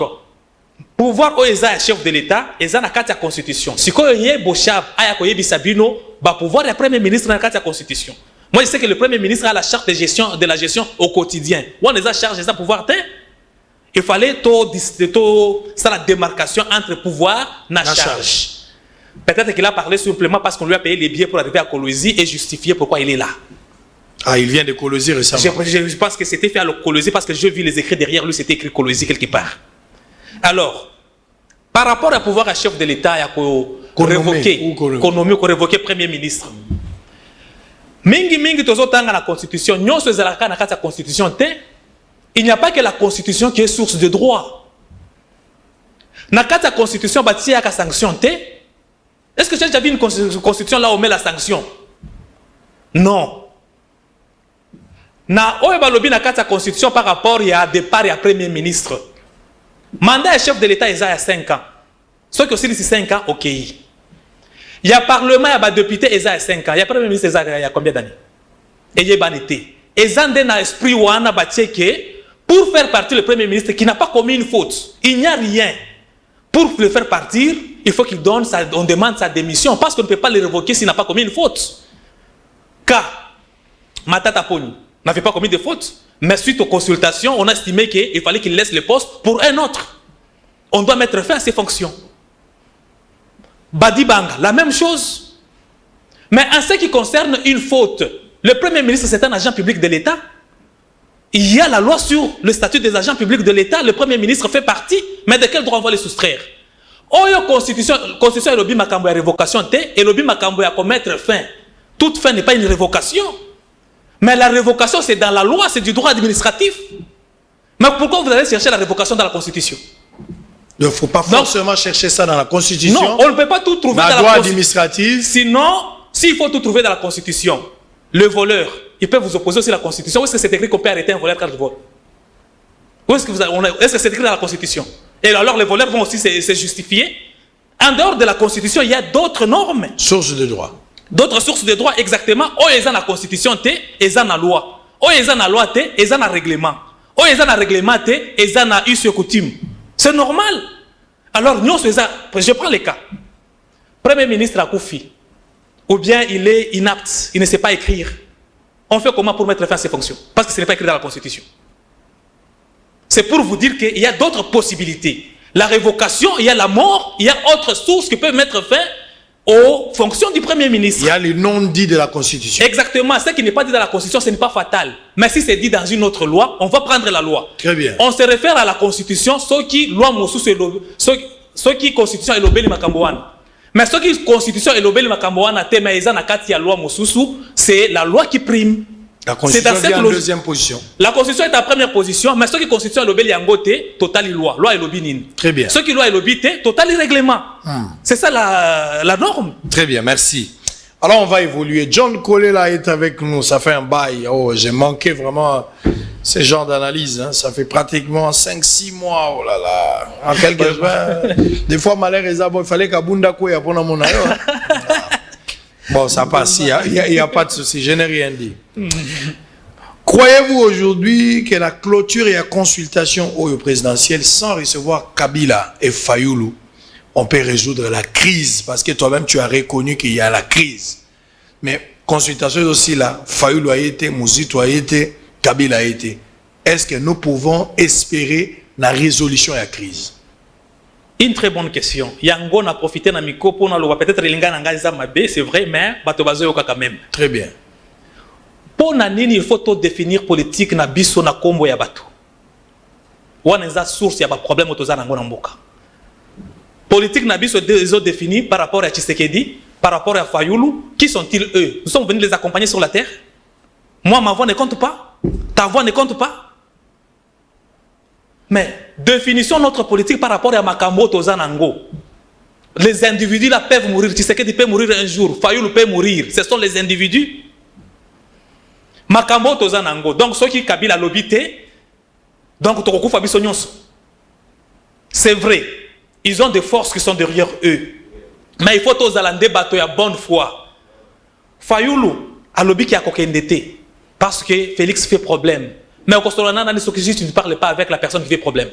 Speaker 5: pouvoir au chef de l'État, et ça n'a qu'à la Constitution. Si vous avez Bochab, Ayakoye Bisabino, pouvoir le Premier ministre n'a qu'à la Constitution. Moi, je sais que le Premier ministre a la charte de la gestion au quotidien. On a charge de pouvoir. Il fallait ça la démarcation entre pouvoir et charge. Peut-être qu'il a parlé simplement parce qu'on lui a payé les billets pour arriver à Kolwezi et justifier pourquoi il est là.
Speaker 4: Ah, il vient de Kolwezi récemment.
Speaker 5: Je pense que c'était fait à Kolwezi parce que je vis les écrits derrière lui, c'était écrit Kolwezi quelque part. Alors, par rapport à pouvoir à chef de l'État, il y a révoquer Premier ministre. Mingi tozotanga la Constitution, la Constitution, il n'y a pas que la Constitution qui est source de droit. Dans la Constitution, il y a une sanction. Est-ce que tu as déjà vu une constitution là où on met la sanction? Non. Na oebalobi na kata constitution par rapport il y a départ et à premier ministre. Mandat chef de l'État il y a 5 ans. Ceux qui aussi dit 5 ans, ok. Il y a parlement, il y a député il y a 5 ans. Il y a premier ministre il y a combien d'années? Et il y a banité. Et zande na esprit wana batieke pour faire partie le premier ministre qui n'a pas commis une faute. Il n'y a rien. Pour le faire partir, il faut qu'il donne, on demande sa démission, parce qu'on ne peut pas le révoquer s'il n'a pas commis une faute. Car Matata Poni n'avait pas commis de faute, mais suite aux consultations, on a estimé qu'il fallait qu'il laisse le poste pour un autre. On doit mettre fin à ses fonctions. Badi Banga, la même chose. Mais en ce qui concerne une faute, le Premier ministre, c'est un agent public de l'État. Il y a la loi sur le statut des agents publics de l'État. Le Premier ministre fait partie, mais de quel droit on va les soustraire? Oyo constitution et lobby makambo ya révocation et lobby makambo ya commettre fin. Toute fin n'est pas une révocation. Mais la révocation, c'est dans la loi, c'est du droit administratif. Mais pourquoi vous allez chercher la révocation dans la Constitution?
Speaker 4: Il ne faut pas forcément chercher ça dans la Constitution.
Speaker 5: Non, on ne peut pas tout trouver dans la
Speaker 4: loi administrative.
Speaker 5: Sinon, s'il faut tout trouver dans la Constitution, le voleur, il peut vous opposer aussi à la Constitution. Où est-ce que c'est écrit qu'on peut arrêter un voleur quand il vole? Où est-ce que c'est écrit dans la Constitution? Et alors les voleurs vont aussi se justifier. En dehors de la Constitution, il y a d'autres normes.
Speaker 4: Sources de droit.
Speaker 5: D'autres sources de droit, exactement. Oh, ils ont la Constitution, ils ont la loi. Oh, ils ont la loi, ils ont le règlement. Oh, ils ont le règlement, ils ont la use coutume. C'est normal. Alors, nous, je prends les cas. Premier ministre a Koufi, ou bien il est inapte, il ne sait pas écrire. On fait comment pour mettre fin à ses fonctions? Parce que ce n'est pas écrit dans la Constitution. C'est pour vous dire qu'il y a d'autres possibilités. La révocation, il y a la mort, il y a autres sources qui peuvent mettre fin aux fonctions du Premier ministre.
Speaker 4: Il y a le non-dit de la Constitution.
Speaker 5: Exactement. Ce qui n'est pas dit dans la Constitution, ce n'est pas fatal. Mais si c'est dit dans une autre loi, on va prendre la loi.
Speaker 4: Très bien.
Speaker 5: On se réfère à la Constitution, ceux qui Constitution est l'obéli makambouane. Mais ceux qui Constitution est l'obéli makambouane, loi Mosusu, c'est la loi qui prime.
Speaker 4: La Constitution est en deuxième position.
Speaker 5: La Constitution est en première position, mais ceux qui Constitution est l'obéli yangote, total loi. Loi est l'obénin.
Speaker 4: Très bien.
Speaker 5: Ceux qui loi est l'obité, total règlement. C'est ça la norme.
Speaker 4: Très bien, merci. Alors on va évoluer. John Kolela est avec nous, ça fait un bail. Oh, j'ai manqué vraiment ce genre d'analyse. Hein. Ça fait pratiquement 5-6 mois. Oh là là. En quelques jours. Des fois, malheureusement, il fallait qu'Abunda Kouya pour mon aïe. Bon, ça passe, il n'y a pas de souci, je n'ai rien dit. Croyez-vous aujourd'hui que la clôture et la consultation au présidentiel sans recevoir Kabila et Fayoulou, on peut résoudre la crise? Parce que toi-même, tu as reconnu qu'il y a la crise. Mais consultation aussi là, Fayoulou a été, Mouzito a été, Kabila a été. Est-ce que nous pouvons espérer la résolution de la crise?
Speaker 5: Une très bonne question. Yango a profité de miko pour nous peut-être c'est vrai, mais quand même.
Speaker 4: Très bien.
Speaker 5: Pour nani il faut tout définir politique na biso na kombo ya bato. Wana za source ya ba problème otoza nango na mboka. Politique na biso ils ont défini par rapport à Tshisekedi, par rapport à Fayoulou, qui sont-ils eux? Nous sommes venus les accompagner sur la terre. Moi ma voix ne compte pas, ta voix ne compte pas. Mais définissons notre politique par rapport à Makambo Tozanango. Les individus là peuvent mourir. Tshisekedi peut mourir un jour. Fayoulou peut mourir. Ce sont les individus. Makambo Tozanango. Donc ceux qui Kabila l'obité, donc Tokoku Fabiso Nyonso. C'est vrai. Ils ont des forces qui sont derrière eux. Mais il faut tous aller en débat à bonne foi. Fayoulou a lobby qui a coquendité. Parce que Félix fait problème. Mais au Kostolana, tu ne parles pas avec la personne qui fait problème.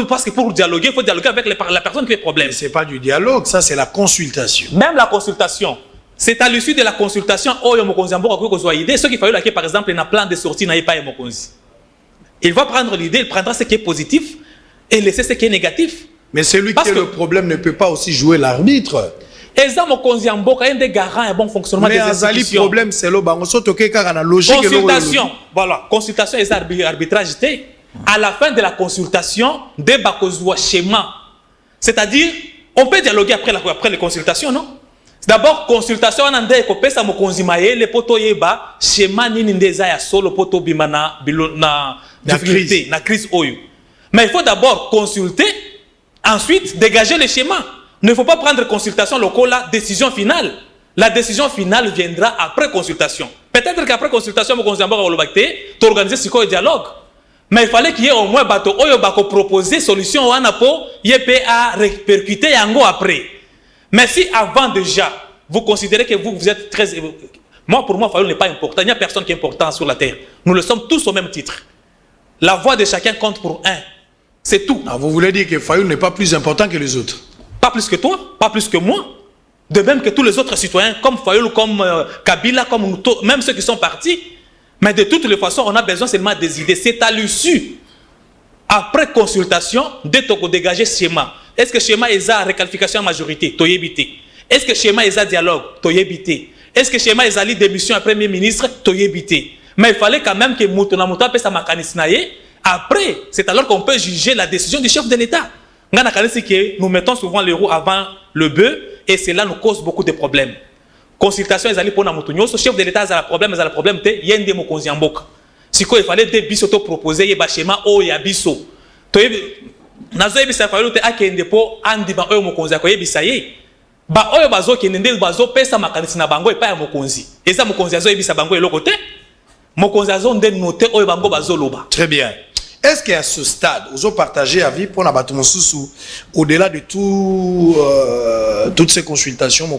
Speaker 5: Parce que pour dialoguer, il faut dialoguer avec la personne qui fait problème.
Speaker 4: Ce n'est pas du dialogue, ça c'est la consultation.
Speaker 5: Même la consultation. C'est à l'issue de la consultation, ce qu'il fallait là, par exemple, il y a un plan de sortie, il va prendre l'idée, il prendra ce qui est positif et laisser ce qui est négatif.
Speaker 4: Mais celui qui a le problème ne peut pas aussi jouer l'arbitre.
Speaker 5: Un des garants et bon fonctionnement des institutions.
Speaker 4: Problème c'est le logique.
Speaker 5: Consultation, voilà, consultation et arbitrage. À la fin de la consultation, débat schéma. C'est-à-dire, on peut dialoguer après les consultations, non? D'abord, consultation on a des kopesa mokonzimaye les poto yeba schéma nini ndeza ya solo poto bimana na difficulté na crise oyo. Mais il faut d'abord consulter, ensuite dégager le schéma. Il ne faut pas prendre consultation locale, la décision finale. La décision finale viendra après consultation. Peut-être qu'après consultation, tu organiser ce dialogue. Mais il fallait qu'il y ait au moins bateau proposer solution pour à répercuter yango après. Mais si avant déjà, vous considérez que vous êtes très... Moi, pour moi, Fayoulou n'est pas important. Il n'y a personne qui est important sur la terre. Nous le sommes tous au même titre. La voix de chacun compte pour un. C'est tout.
Speaker 4: Ah, vous voulez dire que Fayoulou n'est pas plus important que les autres?
Speaker 5: Pas plus que toi, pas plus que moi. De même que tous les autres citoyens, comme Fayoulou, comme Kabila, comme même ceux qui sont partis. Mais de toutes les façons, on a besoin seulement des idées. C'est à l'issue, après consultation, de dégager schéma. Est-ce que schéma est à réqualification en majorité? Toyébité. Est-ce que schéma est à dialogue? Toyébité. Est-ce que schéma est à démission à Premier ministre? Toyébité. Mais il fallait quand même que Moutona Mouta puisse s'amacanisnaye. Après, c'est alors qu'on peut juger la décision du chef de l'État. Nous mettons souvent les roues avant le bœuf et cela nous cause beaucoup de problèmes. Consultation est allée pour la Moutonio. Ce chef de l'État a le problème, il y a un démo konziamboka. Si il fallait des biso proposer, il y a un schéma ou il y a biso. Nazo ebisa fallait akende po andi ba oyo mokonzi akoye bisaye. Ba oyo bazo kende bazo pesa makanisi na bango epa ya mokonzi. Eza mokonzi azo ebisa bango eloko te. Mokonzi azo nde noté oyo bango bazo loba.
Speaker 4: Très bien. Est-ce qu'à ce stade, vous avez partagé avis pour au-delà de toutes ces consultations,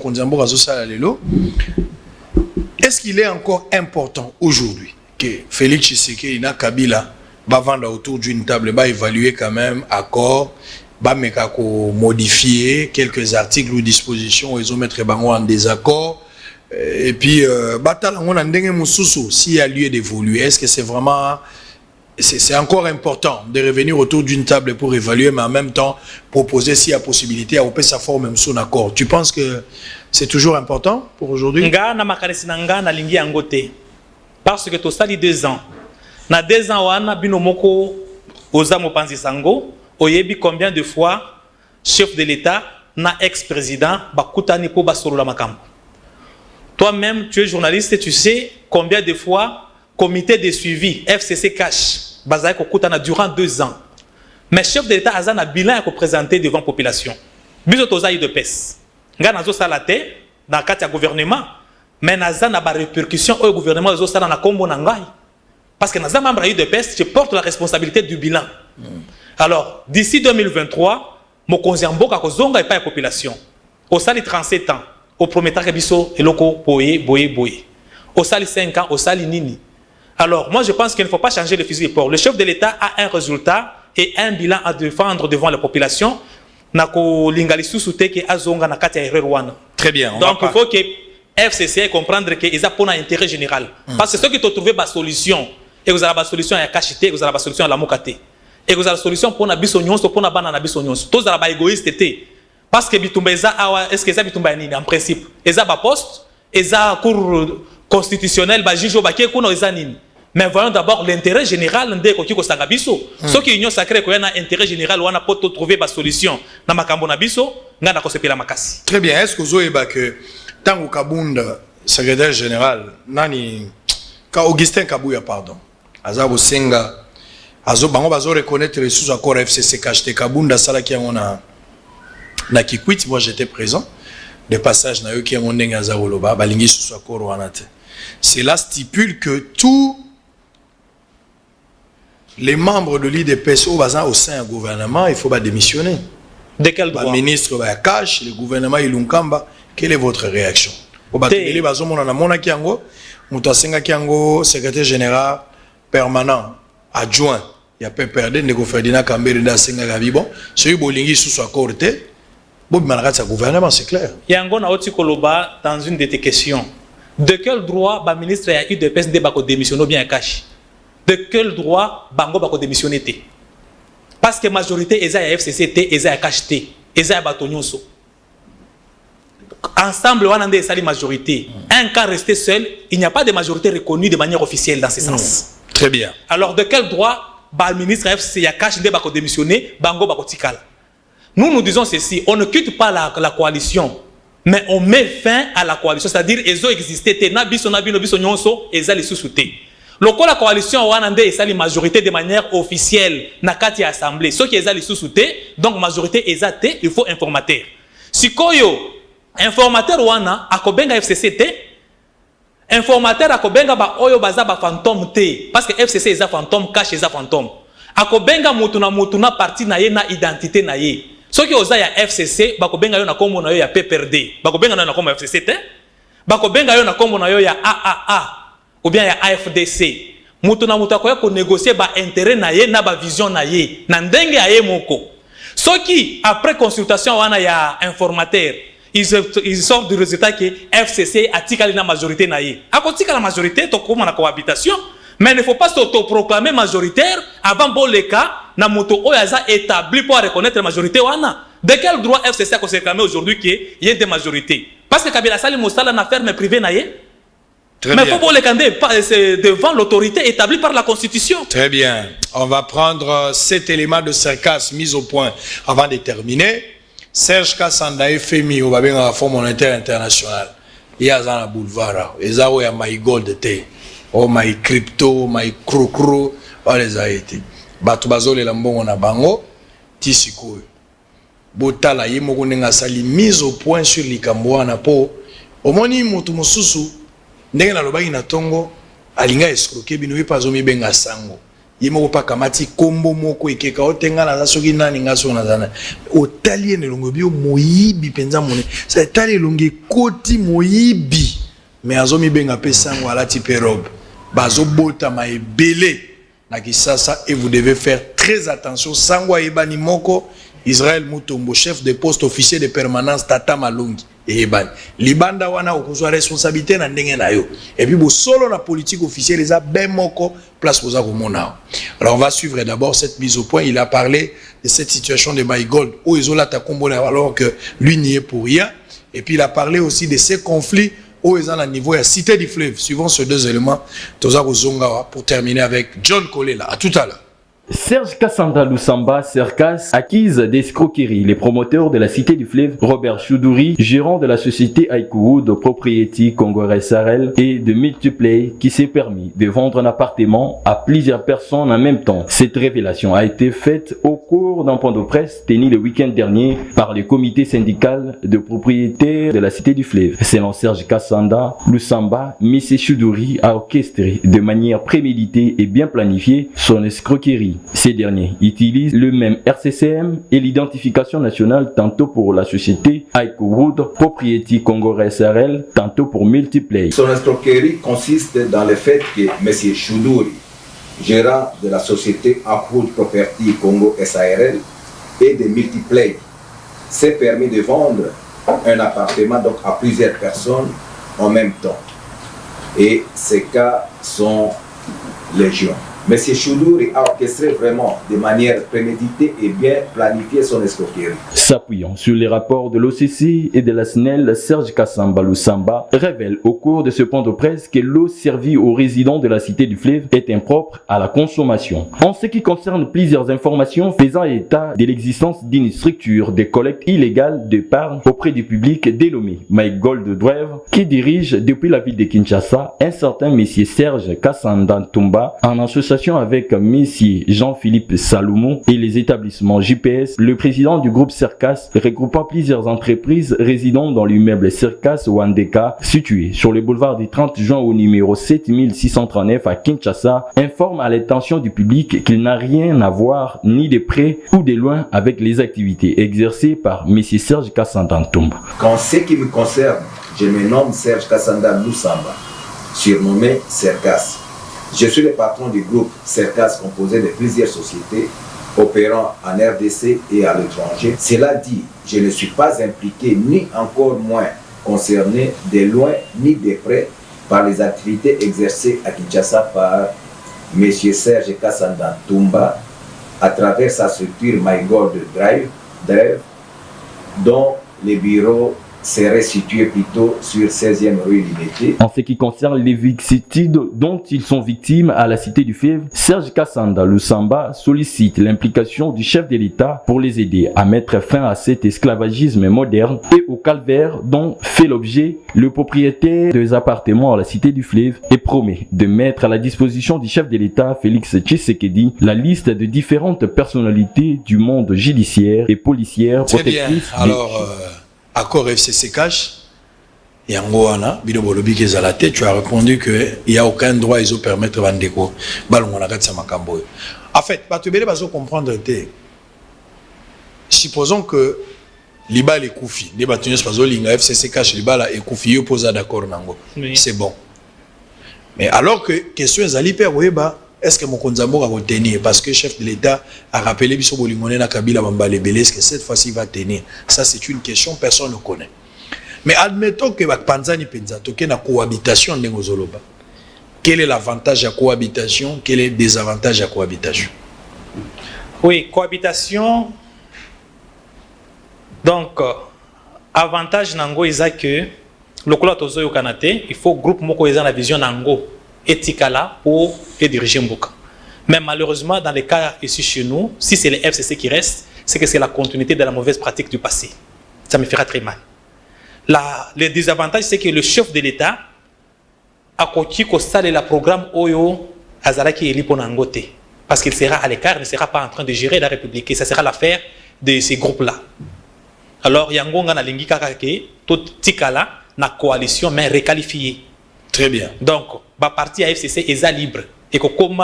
Speaker 4: est-ce qu'il est encore important aujourd'hui que Félix Tshisekedi et Kabila va vendre autour d'une table, va évaluer quand même accord, va modifier quelques articles ou dispositions, ils ont mettre en désaccord, et puis s'il y a lieu d'évoluer, est-ce que c'est vraiment... C'est encore important de revenir autour d'une table pour évaluer, mais en même temps proposer s'il y a possibilité à opérer sa forme même son accord. Tu penses que c'est toujours important pour aujourd'hui?
Speaker 5: Parce que tu as 2 ans. Na 2 ans, on a binomoko Ozamo Panzisango, oyebi combien de fois chef de l'État, na ex-président, bakutani po basolo la makambo. Toi-même, tu es journaliste, tu sais combien de fois comité de suivi FCC cash bazai kokutana durant 2 ans. Mais chef de l'État a un bilan à présenter devant la population. Biso tozaï de pes. Nga nazo salate dans le cadre du gouvernement, mais naza na ba répercussion au gouvernement nazo sala na kombo na ngai. Parce que naza membre de pes, je porte la responsabilité du bilan. Alors, d'ici 2023, mokonzi mboka kozonga et pas la population. Au sali 37 ans, au premier temps que biso eloko boye. Au sali 5 ans, au sali nini. Alors, moi, je pense qu'il ne faut pas changer le fusil d'épaule. Le chef de l'État a un résultat et un bilan à défendre devant la population.
Speaker 4: Très bien.
Speaker 5: Donc, il faut que FCC comprendre qu'ils ont un intérêt général. Parce que ceux qui ont trouvé la solution, et vous avez la solution à Kachité, vous avez la solution à la Mokate, et vous avez la solution pour la Bissonion, pour la banane Bissonion. Tous avez égoïste. Parce que Bitumba, est-ce que ça Bitumba en principe? Ils ont un poste, ils ont un cours constitutionnel, mais voyons d'abord l'intérêt général de Kokiko Sangabiso. Ce qui est union sacrée, il y a un intérêt général, on a pas trouvé la solution dans ma cambo nabiso, on a construit la makasi.
Speaker 4: Très bien. Est-ce que vous avez que tant que Kabunda, secrétaire général, nani, Augustin Kabouya, pardon, Azabo Senga, Azo Bango Bazo reconnaître les sous-accords FCC KHT Kabunda, Salaki on a Kikwit, moi j'étais présent. De passage na yo qui ont ndenge azawoloba balingi sous accord wanate. Cela stipule que tous les membres de l'IDPS au sein du gouvernement, il faut démissionner.
Speaker 5: De quel droit?
Speaker 4: Le ministre va cash, le gouvernement Ilunkamba, quelle est votre réaction? Secrétaire général permanent adjoint, il y a pas perdu Nego Ferdinand Kambere da Senga Gabibon, celui bolingi sous accord gouvernement, c'est clair.
Speaker 5: Yango na oti koloba dans une de tes questions. De quel droit le ministre a eu de PSD bako démissionner bien cash? De quel droit bango bako démissionner? Parce que la majorité est à FCCT, est à KHT, est à Batonyonso. Ensemble, on a des majorité. Un cas resté seul, il n'y a pas de majorité reconnue de manière officielle dans ce sens.
Speaker 4: Très bien.
Speaker 5: Alors, de quel droit le ministre FCC a KHT bako démissionner, bango bako tikal? Nous disons ceci, on ne quitte pas la coalition, mais on met fin à la coalition, c'est-à-dire qu'ils ont existé, la coalition a une majorité de manière officielle dans la assemblée. Ceux qui ont sous-souté, donc majorité exacte, il faut informateur. Si koyo informateur wana akobenga FCCT, informateur akobenga ba oyo baza ba fantôme te, parce que FCC est un fantôme, cache est un fantôme. Akobenga mutuna parti na ye na identité na ye. Ceux qui osent ya FCC, bakobenga yo na kombo na yo ya PPRD, bakobenga na kombo ya FCC te, bakobenga yo na kombo na yo ya AAA ou bien ya AFDC. mutu na mutu akoya ko négocier ba intérêt na ye na ba vision na ye na ndenge aye moko. Soki après consultation wana ya informateur ils sortent du résultat que FCC a tika la majorité na ye. Akotika la majorité to koma na cohabitation, mais il ne faut pas s'autoproclamer majoritaire avant bon les cas na mutu oyaza établi pour reconnaître la majorité wana. De quel droit FCC a réclamé aujourd'hui qu'il y ait des majorités? Parce que Kabila Sali Moussala n'a ferme privée na ye. Mais il faut pour les candidats devant l'autorité établie par la Constitution.
Speaker 4: Très bien. On va prendre cet élément de sarcasme mis au point avant de terminer. Serge Kassanda FMI, on va bien à la Fonds monétaire international. Il y a un boulevard. Il y a un my gold, oh my crypto, my crocro, on les a été. Batoubazo les lambons on a bango, tisiko. Botala yemoko nenga sali mise au point sur likambo na po. Omoni mutu mususu ndenge na lobaki na tongo alinga escroquer bino ye pazomi benga sango. Yemoko pa kamati kombo moko ekeka otenga na soki nani ngaso na zana. Otali ne longo bio moyibi penza mone. Ça tali longe koti moyibi. Mais azomi benga pe sango alati pe robe. Bazo bota ma ebele na kisasa et vous devez faire très attention sango ebani moko. Israël Mutombo, chef de poste officier de permanence Tata Malungi et Eban. Libanda wana okozwa responsabilité na ndenge na yo. Et puis bo solo la politique officielle les a ben moko place posa komona. Alors on va suivre d'abord cette mise au point. Il a parlé de cette situation de Maïgold où Isola ta combola alors que lui n'y est pour rien. Et puis il a parlé aussi de ces conflits où ils ont à niveau à Cité du Fleuve. Suivant ces deux éléments, Toza Kozongawa pour terminer avec John Kolela. À tout à l'heure.
Speaker 3: Serge Kassanda Lusamba, Serkas, accuse d'escroquerie. Les promoteurs de la Cité du Fleuve, Robert Choudouri, gérant de la société Aikourou de Propriété Congolais Sarel et de Multiplay, qui s'est permis de vendre un appartement à plusieurs personnes en même temps. Cette révélation a été faite au cours d'un point de presse tenu le week-end dernier par le comité syndical de propriétaires de la Cité du Fleuve. Selon Serge Kassanda Lusamba, M. Choudouri a orchestré de manière préméditée et bien planifiée son escroquerie. Ces derniers utilisent le même RCCM et l'identification nationale tantôt pour la société Aikowood, Propriété Congolais SRL, tantôt pour Multiplay.
Speaker 17: Son escroquerie consiste dans le fait que M. Choudouri, gérant de la société Aikowood Property Congo SARL et de Multiplay, s'est permis de vendre un appartement donc à plusieurs personnes en même temps. Et ces cas sont légion. M. Choudouri a orchestré vraiment de manière préméditée et bien planifié son escroquerie.
Speaker 3: S'appuyant sur les rapports de l'OCC et de la SNEL, Serge Kassamba Lusamba révèle au cours de ce point de presse que l'eau servie aux résidents de la Cité du Fleuve est impropre à la consommation. En ce qui concerne plusieurs informations faisant état de l'existence d'une structure de collecte illégale d'épargne auprès du public dénommée Maïgold Drive, qui dirige depuis la ville de Kinshasa un certain monsieur Serge Kassanda Ntumba en association avec M. Jean-Philippe Salomon et les établissements JPS, le président du groupe Serkas, regroupant plusieurs entreprises résidant dans l'immeuble Serkas Wandeka, situé sur le boulevard du 30 juin au numéro 7639 à Kinshasa, informe à l'attention du public qu'il n'a rien à voir ni de près ou de loin avec les activités exercées par M. Serge Kassanda Ntumba.
Speaker 17: Qu'en ce qui me concerne, je me nomme Serge Kassanda Lusamba, surnommé Serkas. Je suis le patron du groupe Serkas composé de plusieurs sociétés opérant en RDC et à l'étranger. Cela dit, je ne suis pas impliqué ni encore moins concerné de loin ni de près par les activités exercées à Kinshasa par M. Serge Kassanda Ntumba à travers sa structure Maïgold Drive, dont les bureaux serait situé plutôt sur 16e rue Liberté.
Speaker 3: En ce qui concerne les vicissitudes dont ils sont victimes à la Cité du Fleuve, Serge Kassanda Lusamba sollicite l'implication du chef de l'État pour les aider à mettre fin à cet esclavagisme moderne et au calvaire dont fait l'objet le propriétaire des appartements à la Cité du Fleuve et promet de mettre à la disposition du chef de l'État Félix Tshisekedi la liste de différentes personnalités du monde judiciaire et policière protectrice.
Speaker 4: Très bien. Alors, accord FCC cash, et en Goana, Bidobolobi qui est à la tête, tu as répondu qu'il n'y a aucun droit ils ont permettre de vendre en fait, tu vas comprendre. Supposons que l'Ibal est Koufi, FCC cash, l'Ibal est Koufi, il pose d'accord. C'est bon. Mais alors que question ezali pe oyeba est-ce que mokonzi mboka va tenir parce que chef de l'État a rappelé biso bolingone na Kabila Bambale Belé, est-ce que cette fois-ci il va tenir? Ça c'est une question, personne ne connaît. Mais admettons que Panzani Penza toke na cohabitation ndenge zoloba. Quel est l'avantage à cohabitation? Quel est le désavantage à cohabitation?
Speaker 5: Oui, cohabitation. Donc, avantage nango isa que le cola tozo yo kanate, il faut groupe moko isa la vision nango etikala pour diriger Mboka. Mais malheureusement, dans les cas ici chez nous, si c'est les FCC qui restent, c'est que c'est la continuité de la mauvaise pratique du passé. Ça me fera très mal. Le désavantage, c'est que le chef de l'État a coaché le programme Oyo Azaraki et Liponangote. Parce qu'il sera à l'écart, il ne sera pas en train de gérer la République. Et ça sera l'affaire de ces groupes-là. Alors, Yangonga na lingi kakake, tout tikala, na coalition, mais réqualifiée.
Speaker 4: Très bien.
Speaker 5: Donc, ma partie AFCC est libre. Et que comme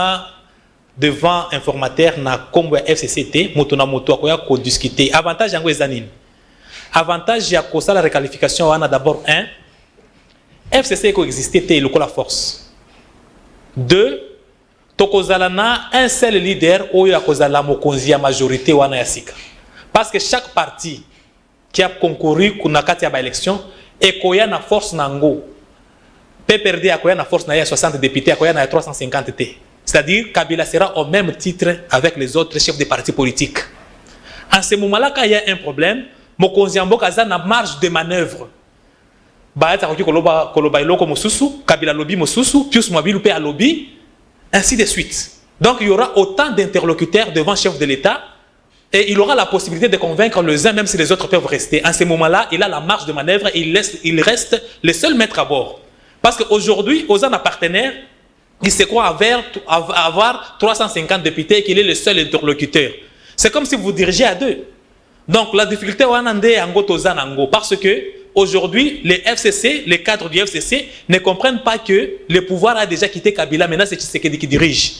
Speaker 5: devant informateur, na comme FCCT, motona moto akoya ko discuter. Avantage yango ezanin. Avantage ya kosa la réqualification, on a d'abord un, FCC coexistait le coup la force. Deux, tokozalana un seul leader oyo akozala mokonzi ya majorité wana yasika. Parce que chaque parti qui a concouru kuna kati ya ba élection ekoya na force nango. PPRD akoya na force na ya 60 députés akoya na 350 T. C'est-à-dire Kabila sera au même titre avec les autres chefs des partis politiques. En ce moment-là, quand il y a un problème, mokonzi mboka aza na marge de manœuvre. Baeta koki koloba iloko mosusu, Kabila lobby mosusu, Pius Mwabilu pe a lobby, ainsi de suite. Donc il y aura autant d'interlocuteurs devant le chef de l'État et il aura la possibilité de convaincre les uns même si les autres peuvent rester. En ce moment-là, il a la marge de manœuvre et il reste le seul maître à bord. Parce qu'aujourd'hui, aux ans partenaires, il se croit avoir 350 députés et qu'il est le seul interlocuteur. C'est comme si vous dirigez à deux. Donc la difficulté parce que aujourd'hui les FCC, les cadres du FCC ne comprennent pas que le pouvoir a déjà quitté Kabila, maintenant c'est Tshisekedi qui dirige.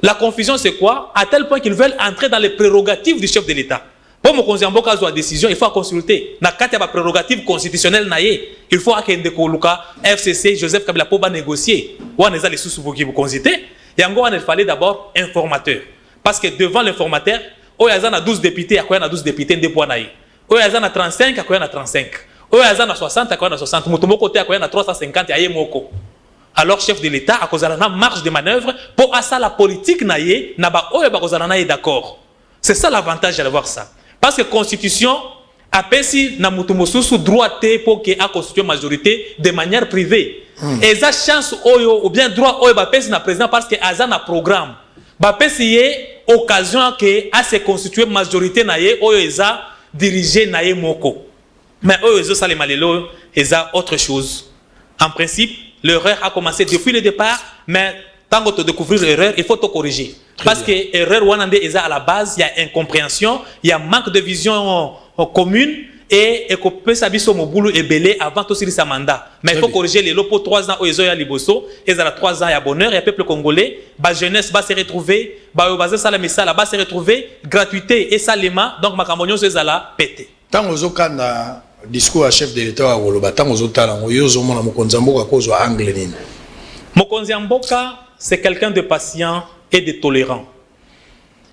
Speaker 5: La confusion c'est quoi? À tel point qu'ils veulent entrer dans les prérogatives du chef de l'État. Pour mon conseiller Mboka a décision, il faut consulter. Na kati ya prérogative constitutionnelle naie, il faut akende koluka FCC Joseph Kabila pour négocier. Ou on les sous qui vous consulter. Et en gros, il fallait d'abord informateur. Parce que devant l'informateur, Oyazan a 12 députés, Akoyan a 12 députés, Ndepouanaï. Oyazan a 35, Akoyan a 35. Oyazan a 60, Akoyan a 60. Moutomo côté, Akoyan a 350, Aye Moko. Alors, chef de l'État, à cause de la marge de manœuvre, pour ça, la politique naïe, n'a pas Oyabazana est d'accord. C'est ça l'avantage d'avoir ça. Parce que la Constitution a payé na Moutomosusu droit pour qu'il y ait une majorité de manière privée. Et ça, chance Oyo, ou bien droit Oyo, bah, payé na président parce que Azan a programme. Bah, payé occasion que à se constituer majorité naie Oyo eza diriger naie moko. Mais Oyo eza ça les malelo eza autre chose. En principe, l'erreur a commencé depuis le départ, mais tant que tu découvres l'erreur, il faut te corriger. Parce que l'erreur wanande eza à la base, il y a incompréhension, il y a manque de vision commune et que peut s'abisso mon boulot et belé avant aussi sa mandat. Mais il faut corriger les lots pour 3 ans au Ezoya Liboso, et à 3 ans il y a bonheur, et le peuple congolais, la jeunesse va se retrouver, va se retrouver, gratuité et salement, donc ma cambonion se zala pété.
Speaker 4: Tant aux autres discours à chef de l'État à Woloba, tant aux autres talents, aux hommes à Mokonzamboka cause à Anglais.
Speaker 5: Mokonzamboka, c'est quelqu'un de patient et de tolérant.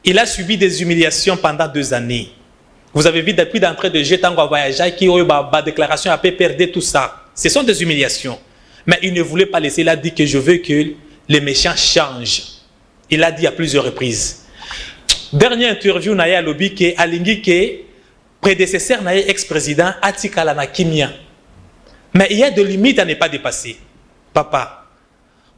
Speaker 5: Il a subi des humiliations pendant 2 années. Vous avez vu depuis d'entrée de jeu, tant qu'on voyageait, qui a eu ma déclaration à PPRD, tout ça. Ce sont des humiliations. Mais il ne voulait pas laisser. Il a dit que je veux que les méchants changent. Il a dit à plusieurs reprises. Dernière interview, Naya Lobby, qui a lingué que prédécesseur, Naya ex-président, Atikala na Kimia. Mais il y a des limites à ne pas dépasser. Papa.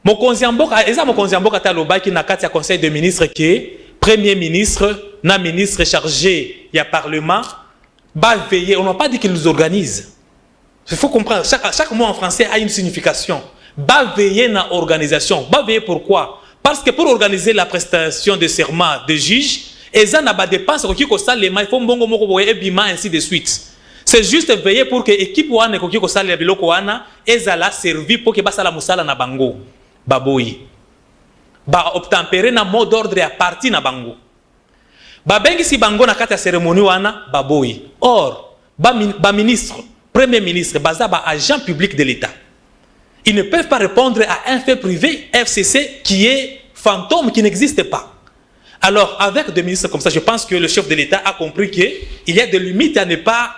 Speaker 5: Mokonzi Mboka, et ça Mokonzi Mboka Taloba qui n'a qu'à conseil de ministre qui est Premier ministre, na ministre chargé, il y a Parlement, va veiller. On n'a pas dit qu'il nous organise. Il faut comprendre, chaque mot en français a une signification. Va veiller na organisation. Va veiller pourquoi? Parce que pour organiser la prestation de serment de juge, et ça n'a pas de dépense, il faut mbongo moko et bima ainsi de suite. C'est juste veiller pour que l'équipe wana ko sala biloko wana ezala servi pour que basala musala na bango. Baboyi. Ba obtempérer na mot d'ordre à parti na bango. Ba bengi si bango na kata cérémonie wana baboyi. Or, ba ministre, premier ministre, baza ba agent public de l'État. Ils ne peuvent pas répondre à un fait privé, FCC, qui est fantôme, qui n'existe pas. Alors, avec des ministres comme ça, je pense que le chef de l'État a compris qu'il y a des limites à ne pas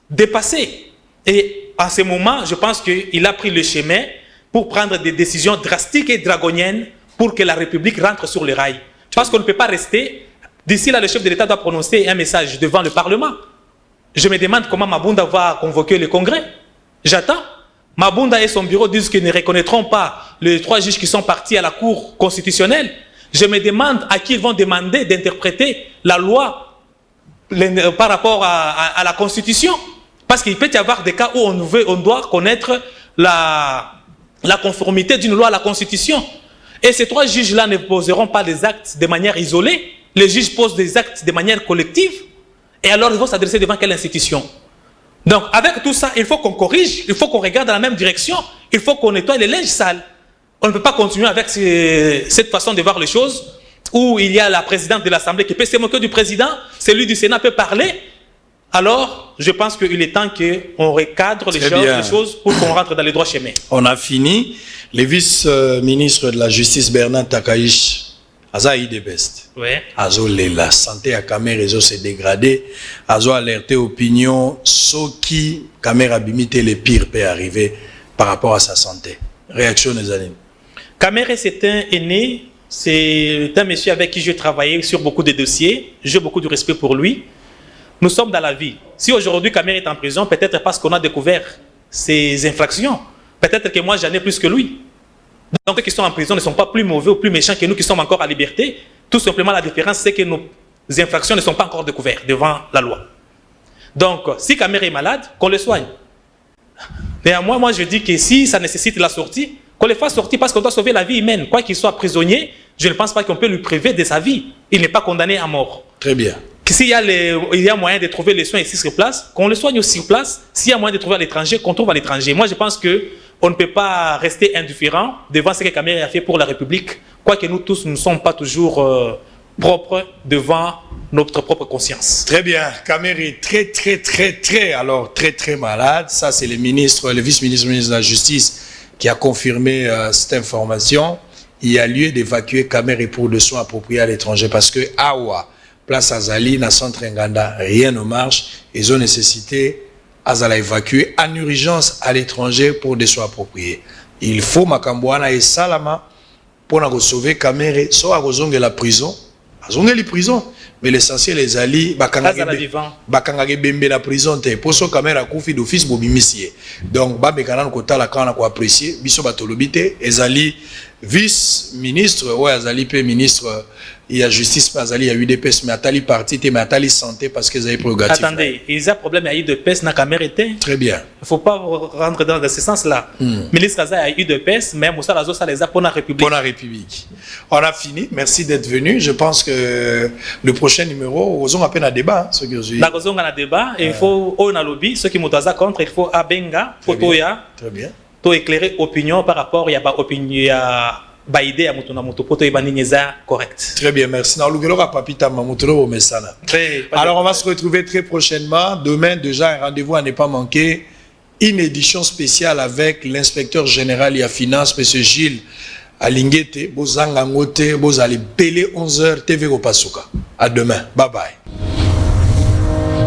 Speaker 5: dépasser. Et à ce moment, je pense qu'il a pris le chemin pour prendre des décisions drastiques et draconiennes pour que la République rentre sur les rails. Parce qu'on ne peut pas rester. D'ici là, le chef de l'État doit prononcer un message devant le Parlement. Je me demande comment Mabunda va convoquer le Congrès. J'attends. Mabunda et son bureau disent qu'ils ne reconnaîtront pas les 3 juges qui sont partis à la Cour constitutionnelle. Je me demande à qui ils vont demander d'interpréter la loi par rapport à la Constitution. Parce qu'il peut y avoir des cas où on doit connaître la conformité d'une loi à la Constitution. Et ces 3 juges-là ne poseront pas des actes de manière isolée. Les juges posent des actes de manière collective. Et alors, ils vont s'adresser devant quelle institution? Donc, avec tout ça, il faut qu'on corrige, il faut qu'on regarde dans la même direction, il faut qu'on nettoie les linges sales. On ne peut pas continuer avec cette façon de voir les choses, où il y a la présidente de l'Assemblée qui peut se moquer du président, celui du Sénat peut parler. Alors, je pense qu'il est temps qu'on recadre les choses pour qu'on rentre dans les droits chemins.
Speaker 4: On a fini. Le vice-ministre de la Justice, Bernard Takaish, Aza IDBest.
Speaker 5: Ouais.
Speaker 4: Azo la santé à Camer s'est dégradée. Azo alerté opinion, ce qui Camer abimité les pires peut arriver par rapport à sa santé. Réaction des années.
Speaker 5: Camer, c'est un aîné. C'est un monsieur avec qui j'ai travaillé sur beaucoup de dossiers. J'ai beaucoup de respect pour lui. Nous sommes dans la vie. Si aujourd'hui Camer est en prison, peut-être parce qu'on a découvert ses infractions. Peut-être que moi j'en ai plus que lui. Donc ceux qui sont en prison ne sont pas plus mauvais ou plus méchants que nous qui sommes encore à liberté. Tout simplement la différence c'est que nos infractions ne sont pas encore découvertes devant la loi. Donc si Camer est malade, qu'on le soigne. Néanmoins, moi je dis que si ça nécessite la sortie, qu'on le fasse sortir parce qu'on doit sauver la vie humaine. Quoi qu'il soit prisonnier, je ne pense pas qu'on peut lui priver de sa vie. Il n'est pas condamné à mort.
Speaker 4: Très bien.
Speaker 5: S'il y a moyen de trouver les soins ici sur place, qu'on le soigne aussi sur place. S'il y a moyen de trouver à l'étranger, qu'on trouve à l'étranger. Moi, je pense qu'on ne peut pas rester indifférent devant ce que Camer a fait pour la République, quoique nous tous ne sommes pas toujours propres devant notre propre conscience.
Speaker 4: Très bien. Camer est très malade. Ça, c'est le vice-ministre de la Justice qui a confirmé cette information. Il y a lieu d'évacuer Camer pour des soins appropriés à l'étranger parce que Awa, place Azali, dans le centre Nganda, rien ne marche. Ils ont nécessité Azala évacuer en urgence à l'étranger pour des soins appropriés. Il faut Makambouana et Salama pour sauver Camer, soit à la prison. La prison, mais l'essentiel les alliés, bakangage bembe la prison te pour so Camer kufi d'office bobimisie. Donc ba bekana kota la kana ko apprécier biso batolobité ezali vice-ministre ouais azali pe ministre il y a justice pas azali il y a UDPS mais atali parti mais atali santé parce que ils prérogative.
Speaker 5: Attendez, il y a problème à UDPS na Camer était.
Speaker 4: Très bien.
Speaker 5: Il faut pas rentrer dans ce sens-là. Ministre Aza a UDPS mais Moussa Lazo ça les a pour la République.
Speaker 4: Pour la République. On a fini. Merci d'être venu. Je pense que le prochain numéro, on a peine à débat. Ce que je dis.
Speaker 5: On a débat et il faut on a lobby ceux qui m'ont contre il faut abenga potoya.
Speaker 4: Très bien.
Speaker 5: Pour éclairer opinion par rapport il y a pas opinion idée à mutuna mutopoto ibaniniza correct.
Speaker 4: Très bien, merci. Alors on va se retrouver très prochainement. Demain déjà un rendez-vous à ne pas manquer. Une édition spéciale avec l'inspecteur général et à finance, M. Gilles Alingete. Bozanga ngote, bozali belé 11h TV Opasuka. À demain. Bye bye.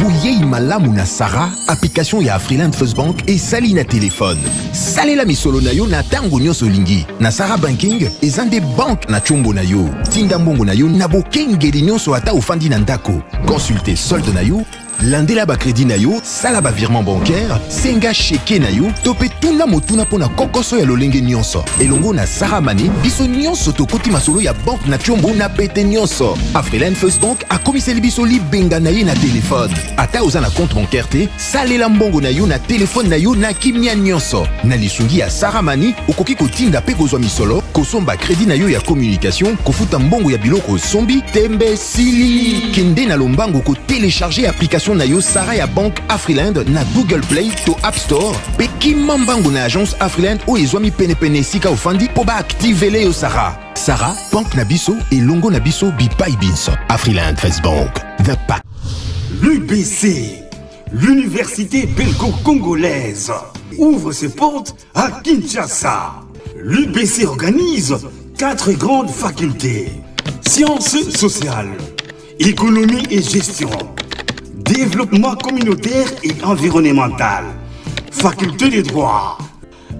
Speaker 1: Bouyei malamu na Sarah, application ya Freeland First Bank et sali na téléphone. Salela misolo na yo na tango nyonso lingi. Na Sarah Banking, ezande bank na chombo na yo. Tinda mbongo na yo na bokengeli nyonso ata ofandi na ndako. Consultez solde na yo, landela ba crédit na yo, sala ba virement bancaire, senga cheke na yo, topé tuna motuna pona kokoso ya lolenge nyonso. Elongo na Sarah Money, biso nyonso tokoti masolo ya bank na chombo na pete nyonso. A Freeland First Bank a komiseli biso li benga na ye na téléphone. Ata oza na compte bancaire te, salela mbongo na yo na téléphone na yo na kimia nyonso. Na lisungi ya Sarah Money, okoki kotinda pe kozwa misolo, kosomba crédit na yo ya communication, kofuta mbongo ya biloko sombi, tembe sili. Kende na lombango ko télécharger application na yo Sarah ya Bank Afriland na Google Play to App Store. Pe kimambango na agence Afriland o ezwami pene sika ofandi po ba activele yo Sarah. Sarah, Bank na biso et longo na biso bipai binso. Afriland First Bank, the pack.
Speaker 2: L'UBC, L'université belgo-congolaise ouvre ses portes à Kinshasa. L'UBC organise 4 grandes facultés. Sciences sociales, économie et gestion, développement communautaire et environnemental, faculté des droits,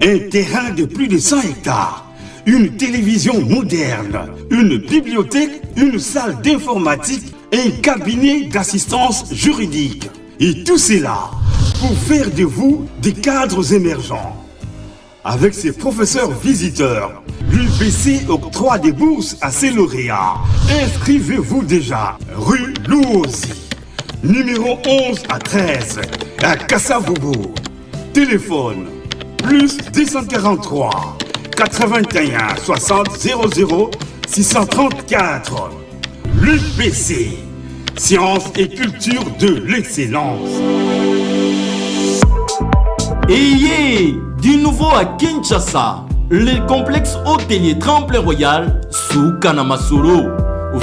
Speaker 2: un terrain de plus de 100 hectares, une télévision moderne, une bibliothèque, une salle d'informatique et un cabinet d'assistance juridique. Et tout cela pour faire de vous des cadres émergents. Avec ses professeurs visiteurs, l'UBC octroie des bourses à ses lauréats. Inscrivez-vous déjà, rue Louosi, numéro 11 à 13, à Kassavobo. Téléphone, plus 243 81 60 00 634. L'UBC, sciences et culture de l'excellence.
Speaker 3: Ayez du nouveau à Kinshasa, le complexe hôtelier Tremplin Royal sous Kanamasolo.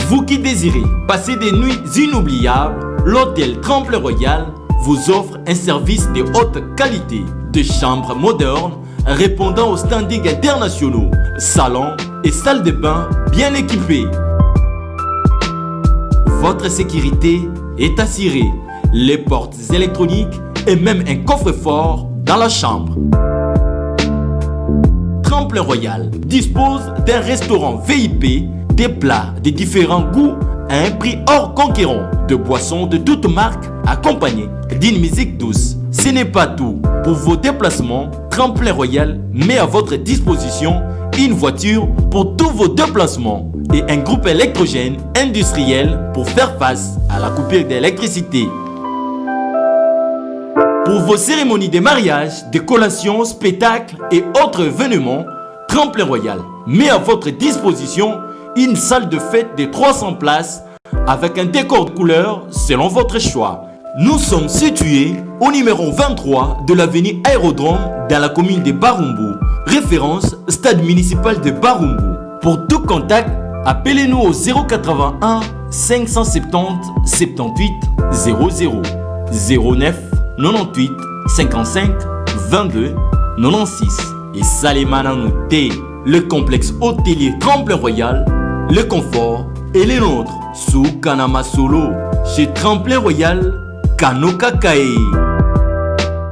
Speaker 3: Vous qui désirez passer des nuits inoubliables, l'hôtel Tremplin Royal vous offre un service de haute qualité, de chambres modernes répondant aux standings internationaux, salons et salles de bain bien équipées. Votre sécurité est assurée, les portes électroniques et même un coffre-fort dans la chambre. Tremplin Royal dispose d'un restaurant VIP, des plats de différents goûts à un prix hors conquérant, de boissons de toutes marques accompagnées d'une musique douce. Ce n'est pas tout. Pour vos déplacements, Tremplin Royal met à votre disposition une voiture pour tous vos déplacements et un groupe électrogène industriel pour faire face à la coupure d'électricité. Pour vos cérémonies de mariage, de collations, spectacles et autres événements, Tremplin Royal met à votre disposition une salle de fête de 300 places avec un décor de couleur selon votre choix. Nous sommes situés au numéro 23 de l'avenue Aérodrome dans la commune de Barumbu, référence stade municipal de Barumbu. Pour tout contact, appelez-nous au 081 570 78 00 09 98 55 22 96 et Salimana Nouté, le complexe hôtelier Tremplin Royal, le confort et les nôtres sous Kanamasolo chez Tremplin Royal Kanoka Kae.